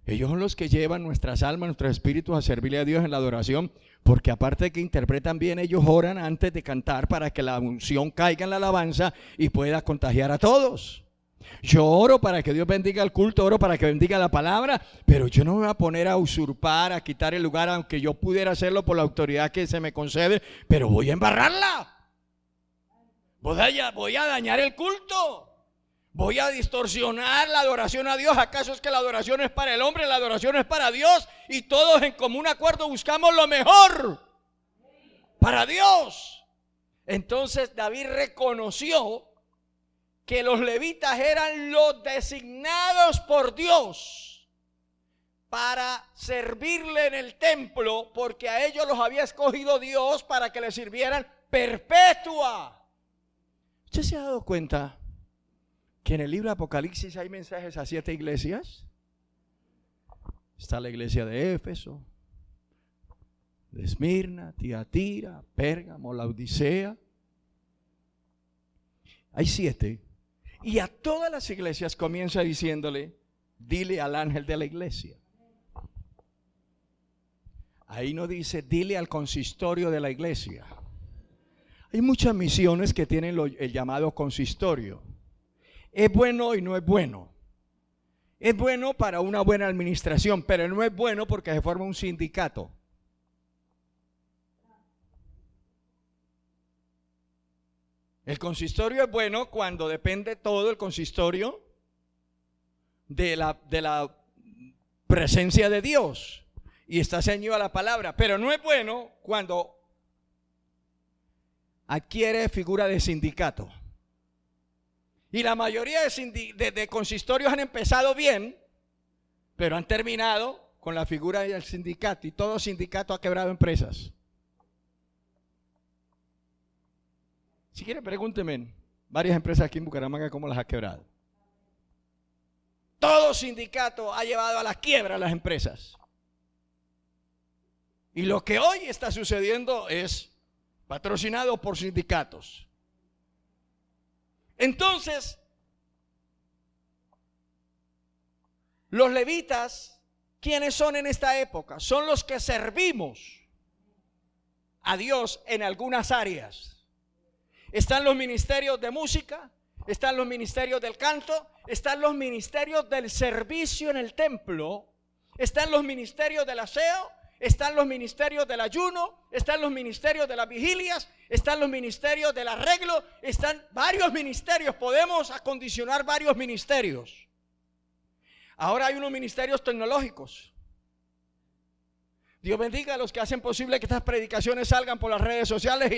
Ellos son los que llevan nuestras almas, nuestros espíritus a servirle a Dios en la adoración, porque aparte de que interpretan bien, ellos oran antes de cantar para que la unción caiga en la alabanza y pueda contagiar a todos. Yo oro para que Dios bendiga el culto, oro para que bendiga la palabra, pero yo no me voy a poner a usurpar, a quitar el lugar, aunque yo pudiera hacerlo por la autoridad que se me concede, pero voy a embarrarla. Voy a dañar el culto. Voy a distorsionar la adoración a Dios. ¿Acaso es que la adoración es para el hombre? La adoración es para Dios, y todos en común acuerdo buscamos lo mejor para Dios. Entonces David reconoció que los levitas eran los designados por Dios para servirle en el templo, porque a ellos los había escogido Dios para que le sirvieran perpetua. ¿Usted se ha dado cuenta que en el libro de Apocalipsis hay mensajes a 7 iglesias? Está la iglesia de Éfeso, de Esmirna, Tiatira, Pérgamo, Laodicea. Hay 7. Y a todas las iglesias comienza diciéndole: dile al ángel de la iglesia. Ahí no dice dile al consistorio de la iglesia. Hay muchas misiones que tienen el llamado consistorio. Es bueno y no es bueno. Es bueno para una buena administración, pero no es bueno porque se forma un sindicato. El consistorio es bueno cuando depende todo el consistorio de la presencia de Dios y está ceñido a la palabra, pero no es bueno cuando adquiere figura de sindicato. Y la mayoría de consistorios han empezado bien, pero han terminado con la figura del sindicato, y todo sindicato ha quebrado empresas. Si quiere, pregúnteme varias empresas aquí en Bucaramanga cómo las ha quebrado. Todo sindicato ha llevado a la quiebra a las empresas. Y lo que hoy está sucediendo es patrocinado por sindicatos. Entonces, los levitas, ¿quiénes son en esta época? Son los que servimos a Dios en algunas áreas. Están los ministerios de música, están los ministerios del canto, están los ministerios del servicio en el templo, están los ministerios del aseo, están los ministerios del ayuno, están los ministerios de las vigilias, están los ministerios del arreglo, están varios ministerios. Podemos acondicionar varios ministerios. Ahora hay unos ministerios tecnológicos. Dios bendiga a los que hacen posible que estas predicaciones salgan por las redes sociales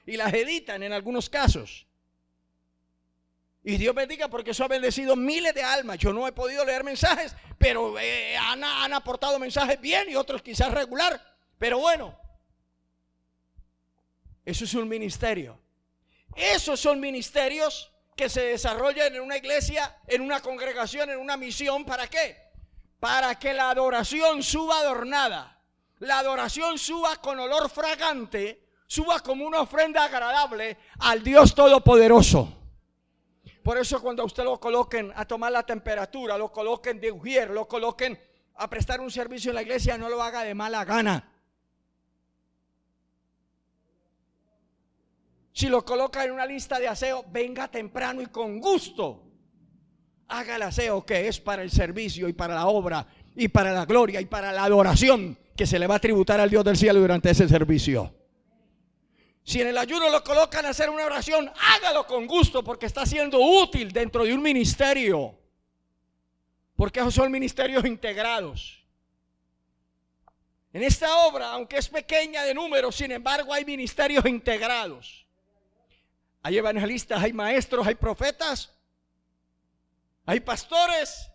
y las editan en algunos casos. Y Dios bendiga porque eso ha bendecido miles de almas. Yo no he podido leer mensajes, pero han aportado mensajes bien y otros quizás regular. Pero bueno, eso es un ministerio. Esos son ministerios que se desarrollan en una iglesia, en una congregación, en una misión. ¿Para qué? Para que la adoración suba adornada. La adoración suba con olor fragante, suba como una ofrenda agradable al Dios Todopoderoso. Por eso cuando a usted lo coloquen a tomar la temperatura, lo coloquen de ujier, lo coloquen a prestar un servicio en la iglesia, no lo haga de mala gana. Si lo coloca en una lista de aseo, venga temprano y con gusto. Haga el aseo que es para el servicio y para la obra y para la gloria y para la adoración que se le va a tributar al Dios del cielo durante ese servicio. Si en el ayuno lo colocan a hacer una oración, hágalo con gusto porque está siendo útil dentro de un ministerio. Porque esos son ministerios integrados. En esta obra, aunque es pequeña de número, sin embargo hay ministerios integrados. Hay evangelistas, hay maestros, hay profetas, hay pastores,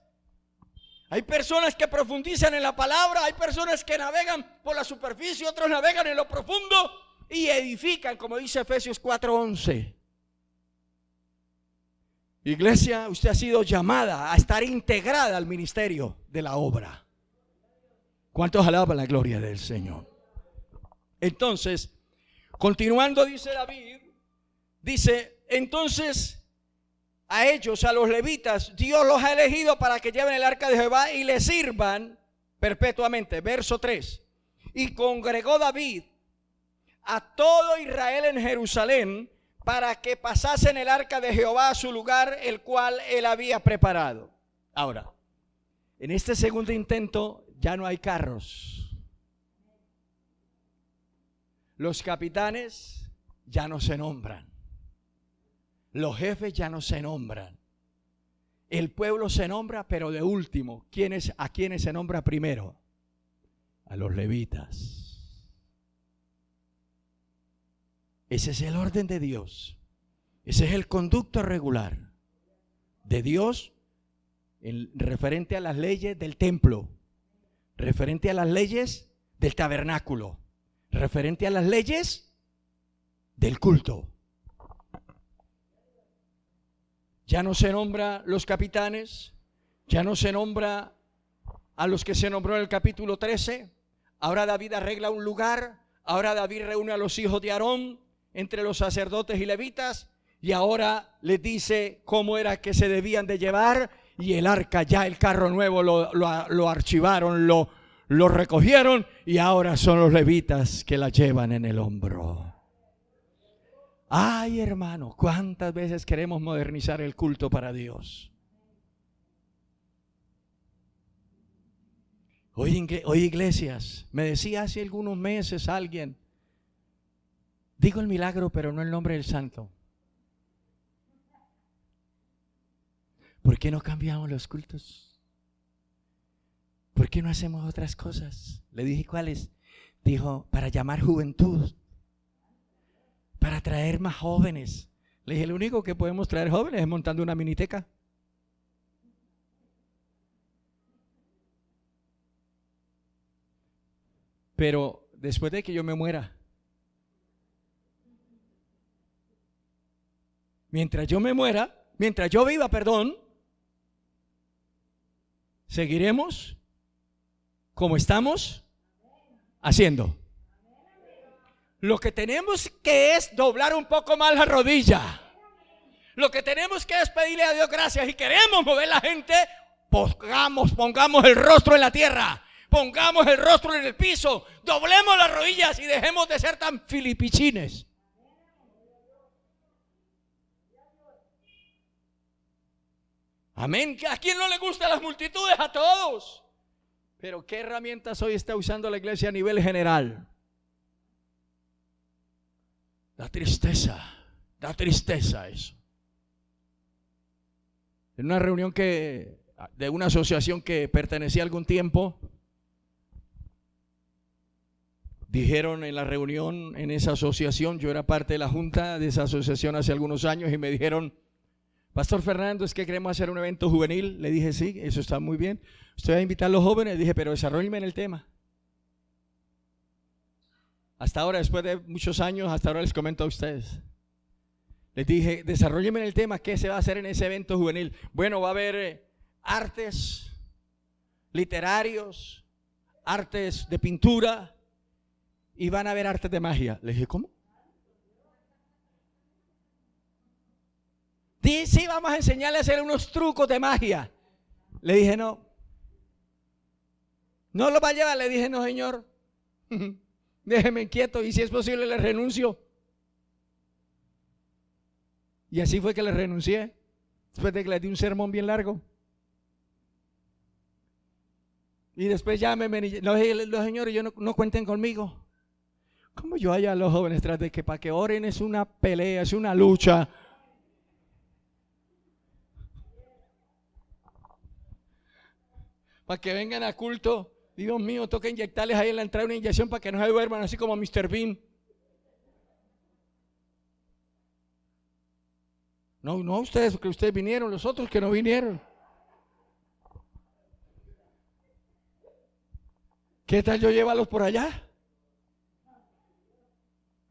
hay personas que profundizan en la palabra, hay personas que navegan por la superficie, otros navegan en lo profundo y edifican, como dice Efesios 4:11. Iglesia, usted ha sido llamada a estar integrada al ministerio de la obra. ¿Cuántos alaban la gloria del Señor? Entonces, continuando, dice David, dice, entonces a ellos, a los levitas, Dios los ha elegido para que lleven el arca de Jehová y le sirvan perpetuamente. Verso 3. Y congregó David a todo Israel en Jerusalén para que pasasen el arca de Jehová a su lugar, el cual él había preparado. Ahora, en este segundo intento ya no hay carros. Los capitanes ya no se nombran. Los jefes ya no se nombran. El pueblo se nombra, pero de último. ¿A quiénes se nombra primero? A los levitas. Ese es el orden de Dios. Ese es el conducto regular de Dios referente a las leyes del templo, referente a las leyes del tabernáculo, referente a las leyes del culto. Ya no se nombra los capitanes, ya no se nombra a los que se nombró en el capítulo 13. Ahora David arregla un lugar, ahora David reúne a los hijos de Aarón entre los sacerdotes y levitas, y ahora les dice cómo era que se debían de llevar, y el arca, ya el carro nuevo lo archivaron, lo recogieron, y ahora son los levitas que la llevan en el hombro. Ay, hermano, cuántas veces queremos modernizar el culto para Dios. Hoy iglesias, me decía hace algunos meses alguien, digo el milagro, pero no el nombre del santo. ¿Por qué no cambiamos los cultos? ¿Por qué no hacemos otras cosas? Le dije, ¿cuáles? Dijo, para llamar juventud, para traer más jóvenes. Le dije, lo único que podemos traer jóvenes es montando una miniteca. Pero después de que yo me muera, mientras yo viva, seguiremos como estamos haciendo. Lo que tenemos que es doblar un poco más la rodilla. Lo que tenemos que es pedirle a Dios gracias, y queremos mover la gente, pongamos el rostro en la tierra, pongamos el rostro en el piso, doblemos las rodillas y dejemos de ser tan filipichines. Amén. ¿A quién no le gustan las multitudes? A todos. Pero ¿qué herramientas hoy está usando la iglesia a nivel general? Da tristeza eso. En una reunión de una asociación que pertenecía algún tiempo, dijeron en la reunión, en esa asociación, yo era parte de la junta de esa asociación hace algunos años, y me dijeron, Pastor Fernando, es que queremos hacer un evento juvenil. Le dije, sí, eso está muy bien. Usted va a invitar a los jóvenes. Le dije, pero desarrollenme en el tema. Hasta ahora, después de muchos años, hasta ahora les comento a ustedes. Les dije, desarrollenme en el tema, ¿qué se va a hacer en ese evento juvenil? Bueno, va a haber artes literarios, artes de pintura, y van a haber artes de magia. Le dije, ¿cómo? Dice, sí, vamos a enseñarle a hacer unos trucos de magia. Le dije, no lo va a llevar. Le dije, no, señor, déjeme quieto, y si es posible le renuncio. Y así fue que le renuncié, después de que le di un sermón bien largo. Y después ya los señores, no cuenten conmigo. ¿Cómo yo hallo a los jóvenes tras de que para que oren es una pelea, es una lucha? Para que vengan a culto, Dios mío, toca inyectarles ahí en la entrada una inyección para que no se duerman, así como Mr. Bean. No ustedes, porque ustedes vinieron, los otros que no vinieron. ¿Qué tal yo llevarlos por allá?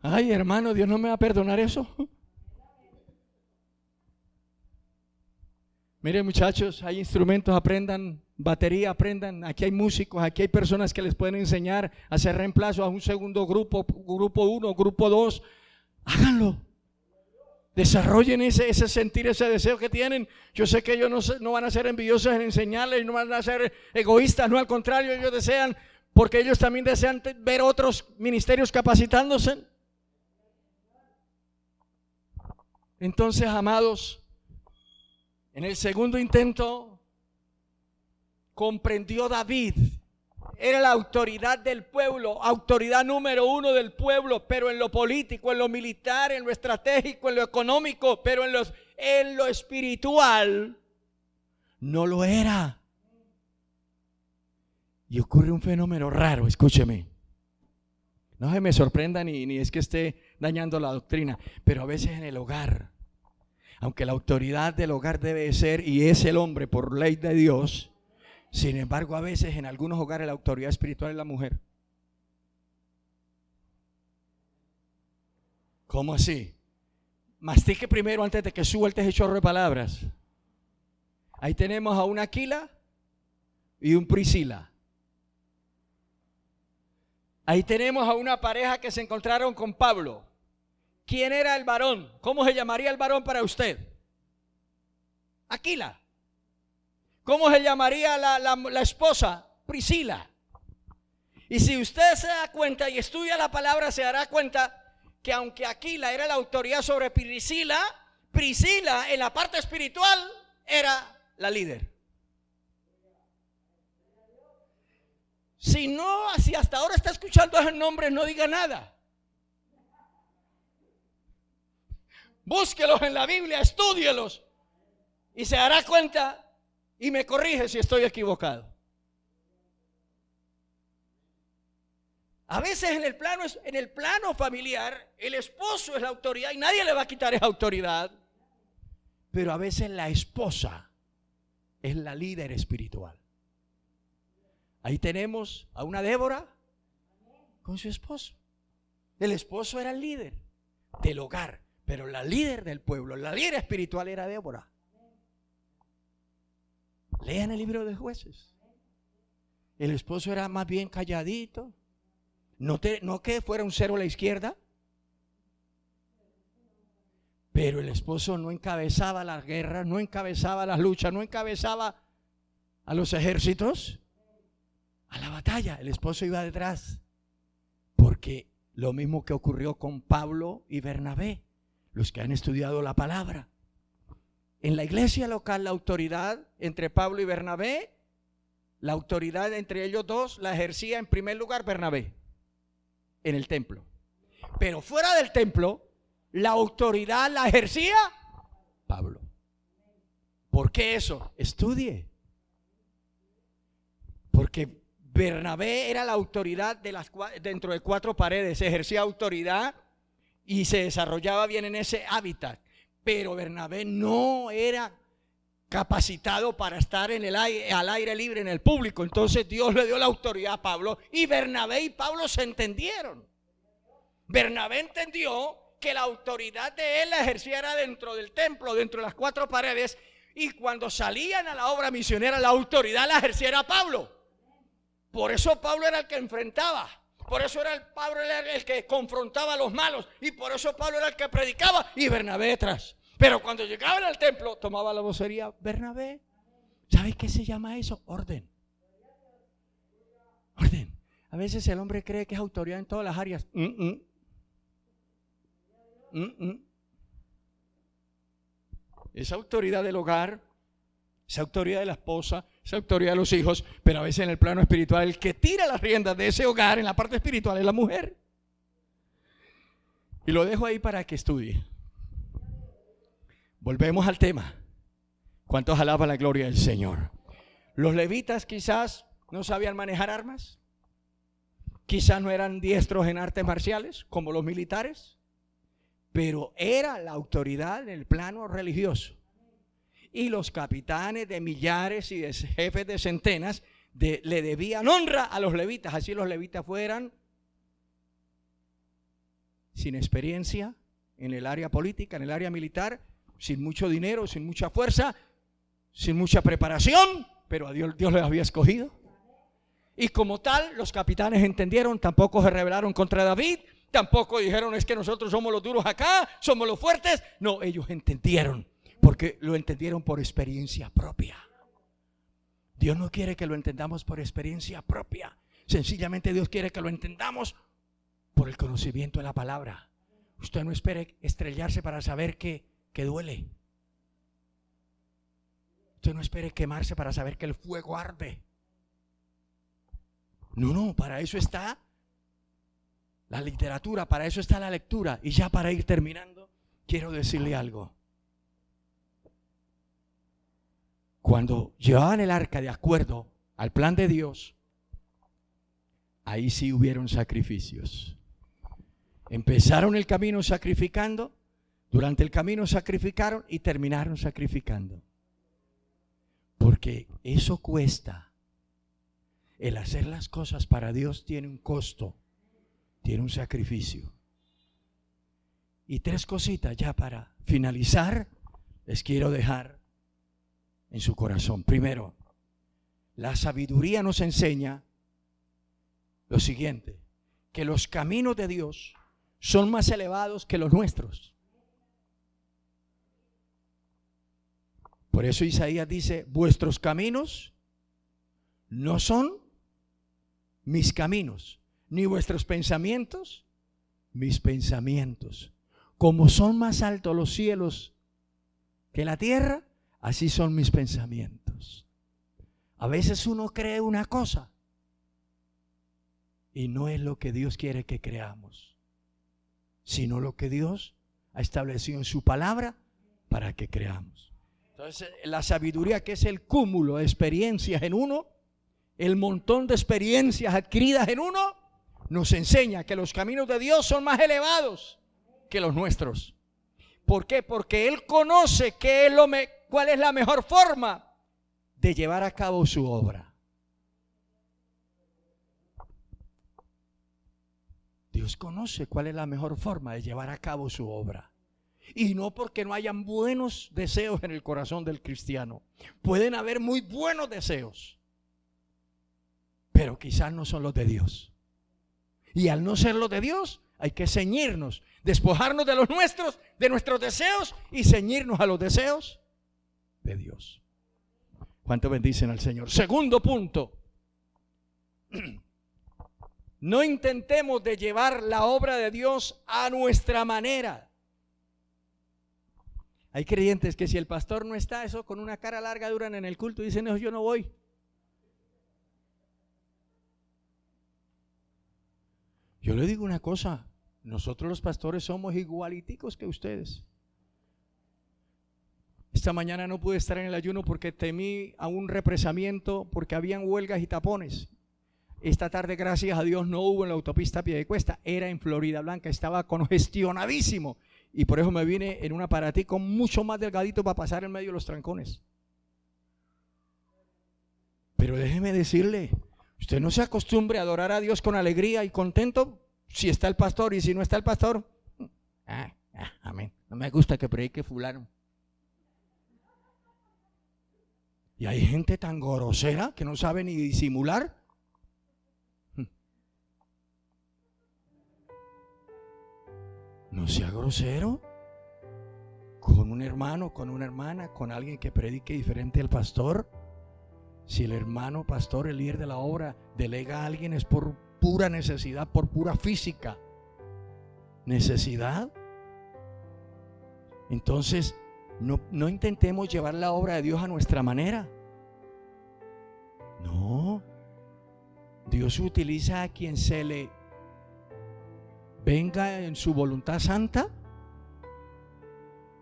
Ay, hermano, Dios no me va a perdonar eso. Miren, muchachos, hay instrumentos, aprendan batería, aprendan. Aquí hay músicos, aquí hay personas que les pueden enseñar a hacer reemplazo a un segundo grupo, grupo 1, grupo 2. Háganlo. Desarrollen ese sentir, ese deseo que tienen. Yo sé que ellos no van a ser envidiosos en enseñarles, no van a ser egoístas, no, al contrario, ellos desean, porque ellos también desean ver otros ministerios capacitándose. Entonces, amados, en el segundo intento comprendió David. Era la autoridad del pueblo, autoridad número 1 del pueblo, pero en lo político, en lo militar, en lo estratégico, en lo económico, pero en lo espiritual no lo era. Y ocurre un fenómeno raro, escúcheme. No se me sorprenda ni es que esté dañando la doctrina, pero a veces en el hogar, aunque la autoridad del hogar debe ser y es el hombre por ley de Dios, sin embargo a veces en algunos hogares la autoridad espiritual es la mujer. ¿Cómo así? Mastique primero antes de que suba el chorro de palabras. Ahí tenemos a una Aquila y un Priscila. Ahí tenemos a una pareja que se encontraron con Pablo. ¿Quién era el varón? ¿Cómo se llamaría el varón para usted? Aquila. ¿Cómo se llamaría la esposa? Priscila. Y si usted se da cuenta y estudia la palabra, se dará cuenta que aunque Aquila era la autoridad sobre Priscila, Priscila en la parte espiritual era la líder. Si hasta ahora está escuchando esos nombres, no diga nada. Búsquelos en la Biblia, estúdielos y se dará cuenta y me corrige si estoy equivocado. A veces en el plano familiar, el esposo es la autoridad y nadie le va a quitar esa autoridad. Pero a veces la esposa es la líder espiritual. Ahí tenemos a una Débora con su esposo. El esposo era el líder del hogar, pero la líder del pueblo, la líder espiritual era Débora. Lean el libro de Jueces. El esposo era más bien calladito. No que fuera un cero a la izquierda, pero el esposo no encabezaba las guerras, no encabezaba las luchas, no encabezaba a los ejércitos, a la batalla. El esposo iba detrás, porque lo mismo que ocurrió con Pablo y Bernabé, los que han estudiado la palabra. En la iglesia local, la autoridad entre Pablo y Bernabé, la autoridad entre ellos dos la ejercía en primer lugar Bernabé en el templo. Pero fuera del templo, la autoridad la ejercía Pablo. ¿Por qué eso? Estudie. Porque Bernabé era la autoridad dentro de 4 paredes, ejercía autoridad y se desarrollaba bien en ese hábitat. Pero Bernabé no era capacitado para estar al aire libre en el público. Entonces Dios le dio la autoridad a Pablo y Bernabé y Pablo se entendieron. Bernabé entendió que la autoridad de él la ejerciera dentro del templo, dentro de las 4 paredes, y cuando salían a la obra misionera la autoridad la ejerciera Pablo. Por eso Pablo era el que enfrentaba, por eso Pablo era el que confrontaba a los malos, y por eso Pablo era el que predicaba y Bernabé detrás. Pero cuando llegaban al templo, tomaba la vocería Bernabé. ¿Sabes qué se llama eso? Orden. Orden. A veces el hombre cree que es autoridad en todas las áreas. Esa autoridad del hogar, esa autoridad de la esposa, esa autoridad de los hijos, pero a veces en el plano espiritual, el que tira las riendas de ese hogar en la parte espiritual es la mujer. Y lo dejo ahí para que estudie. Volvemos al tema. ¿Cuántos alaban la gloria del Señor? Los levitas quizás no sabían manejar armas, quizás no eran diestros en artes marciales como los militares, pero era la autoridad en el plano religioso. Y los capitanes de millares y de jefes de centenas le debían honra a los levitas. Así los levitas fueran sin experiencia en el área política, en el área militar, sin mucho dinero, sin mucha fuerza, sin mucha preparación, pero a Dios les había escogido. Y como tal, los capitanes entendieron, tampoco se rebelaron contra David, tampoco dijeron es que nosotros somos los duros acá, somos los fuertes. No, ellos entendieron, porque lo entendieron por experiencia propia. Dios no quiere que lo entendamos por experiencia propia. Sencillamente Dios quiere que lo entendamos por el conocimiento de la palabra. Usted no espere estrellarse para saber que duele. Usted no espere quemarse para saber que el fuego arde. No, para eso está la literatura, para eso está la lectura. Y ya para ir terminando, quiero decirle algo. Cuando llevaban el arca de acuerdo al plan de Dios, ahí sí hubieron sacrificios. Empezaron el camino sacrificando, durante el camino sacrificaron y terminaron sacrificando. Porque eso cuesta. El hacer las cosas para Dios tiene un costo, tiene un sacrificio. Y 3 cositas ya para finalizar, les quiero dejar en su corazón. Primero, la sabiduría nos enseña lo siguiente, que los caminos de Dios son más elevados que los nuestros. Por eso Isaías dice, vuestros caminos no son mis caminos, ni vuestros pensamientos, mis pensamientos. Como son más altos los cielos que la tierra, así son mis pensamientos. A veces uno cree una cosa y no es lo que Dios quiere que creamos, sino lo que Dios ha establecido en su palabra para que creamos. Entonces, la sabiduría, que es el cúmulo de experiencias en uno, el montón de experiencias adquiridas en uno, nos enseña que los caminos de Dios son más elevados que los nuestros. ¿Por qué? Porque Él conoce cuál es la mejor forma de llevar a cabo su obra. Dios conoce cuál es la mejor forma de llevar a cabo su obra. Y no porque no hayan buenos deseos en el corazón del cristiano. Pueden haber muy buenos deseos, pero quizás no son los de Dios. Y al no ser los de Dios, hay que ceñirnos, despojarnos de los nuestros, de nuestros deseos, y ceñirnos a los deseos de Dios. ¿Cuánto bendicen al Señor? Segundo punto, no intentemos de llevar la obra de Dios a nuestra manera. Hay creyentes que si el pastor no está, eso con una cara larga duran en el culto y dicen, no, yo no voy. Yo le digo una cosa, nosotros los pastores somos igualiticos que ustedes. Esta mañana no pude estar en el ayuno porque temí a un represamiento, porque habían huelgas y tapones. Esta tarde, gracias a Dios, no hubo en la autopista Piedecuesta, era en Florida Blanca, estaba congestionadísimo. Y por eso me vine en un aparatico mucho más delgadito para pasar en medio de los trancones. Pero déjeme decirle, usted no se acostumbre a adorar a Dios con alegría y contento si está el pastor, y si no está el pastor, amén, no me gusta que predique fulano. Y hay gente tan grosera que no sabe ni disimular. No sea grosero con un hermano, con una hermana, con alguien que predique diferente al pastor. Si el hermano pastor, el líder de la obra, delega a alguien, es por pura necesidad, por pura física necesidad. Entonces no intentemos llevar la obra de Dios a nuestra manera. No, Dios utiliza a quien se le venga en su voluntad santa.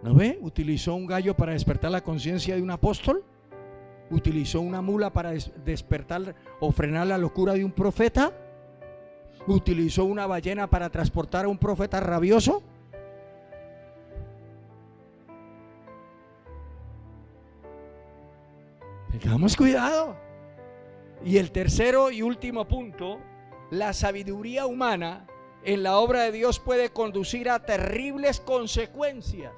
¿No ve? Utilizó un gallo para despertar la conciencia de un apóstol. Utilizó una mula para despertar o frenar la locura de un profeta. Utilizó una ballena para transportar a un profeta rabioso. Tengamos cuidado. Y el tercero y último punto, la sabiduría humana en la obra de Dios puede conducir a terribles consecuencias.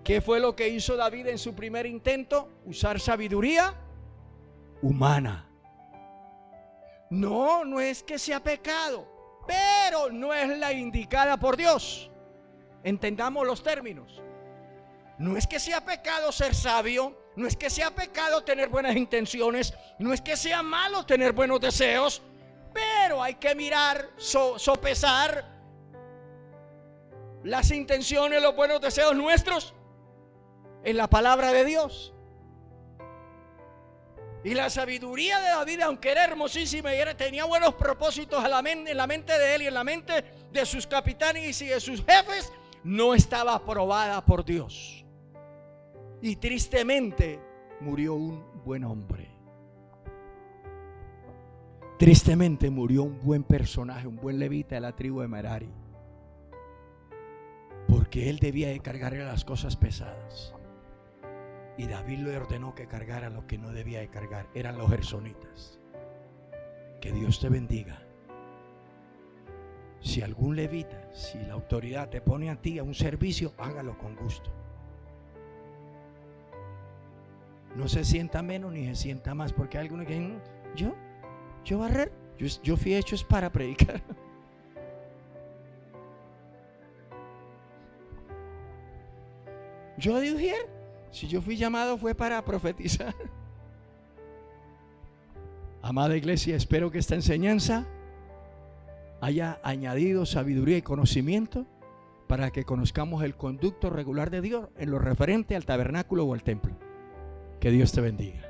¿Qué fue lo que hizo David en su primer intento? Usar sabiduría humana. No, no es que sea pecado, pero no es la indicada por Dios. Entendamos los términos. No es que sea pecado ser sabio, no es que sea pecado tener buenas intenciones, no es que sea malo tener buenos deseos, pero hay que mirar, sopesar las intenciones, los buenos deseos nuestros en la palabra de Dios. Y la sabiduría de David, aunque era hermosísima y tenía buenos propósitos en la mente de él y en la mente de sus capitanes y de sus jefes, no estaba aprobada por Dios. Y tristemente murió un buen hombre. Tristemente murió un buen personaje, un buen levita de la tribu de Merari, porque él debía de cargar las cosas pesadas. Y David le ordenó que cargara lo que no debía de cargar. Eran los gersonitas. Que Dios te bendiga. Si algún levita, si la autoridad te pone a ti a un servicio, hágalo con gusto. No se sienta menos ni se sienta más, porque hay algunos que dicen, yo barrer, yo fui hecho es para predicar. Yo de ujier, si yo fui llamado fue para profetizar. Amada iglesia, espero que esta enseñanza haya añadido sabiduría y conocimiento para que conozcamos el conducto regular de Dios en lo referente al tabernáculo o al templo. Que Dios te bendiga.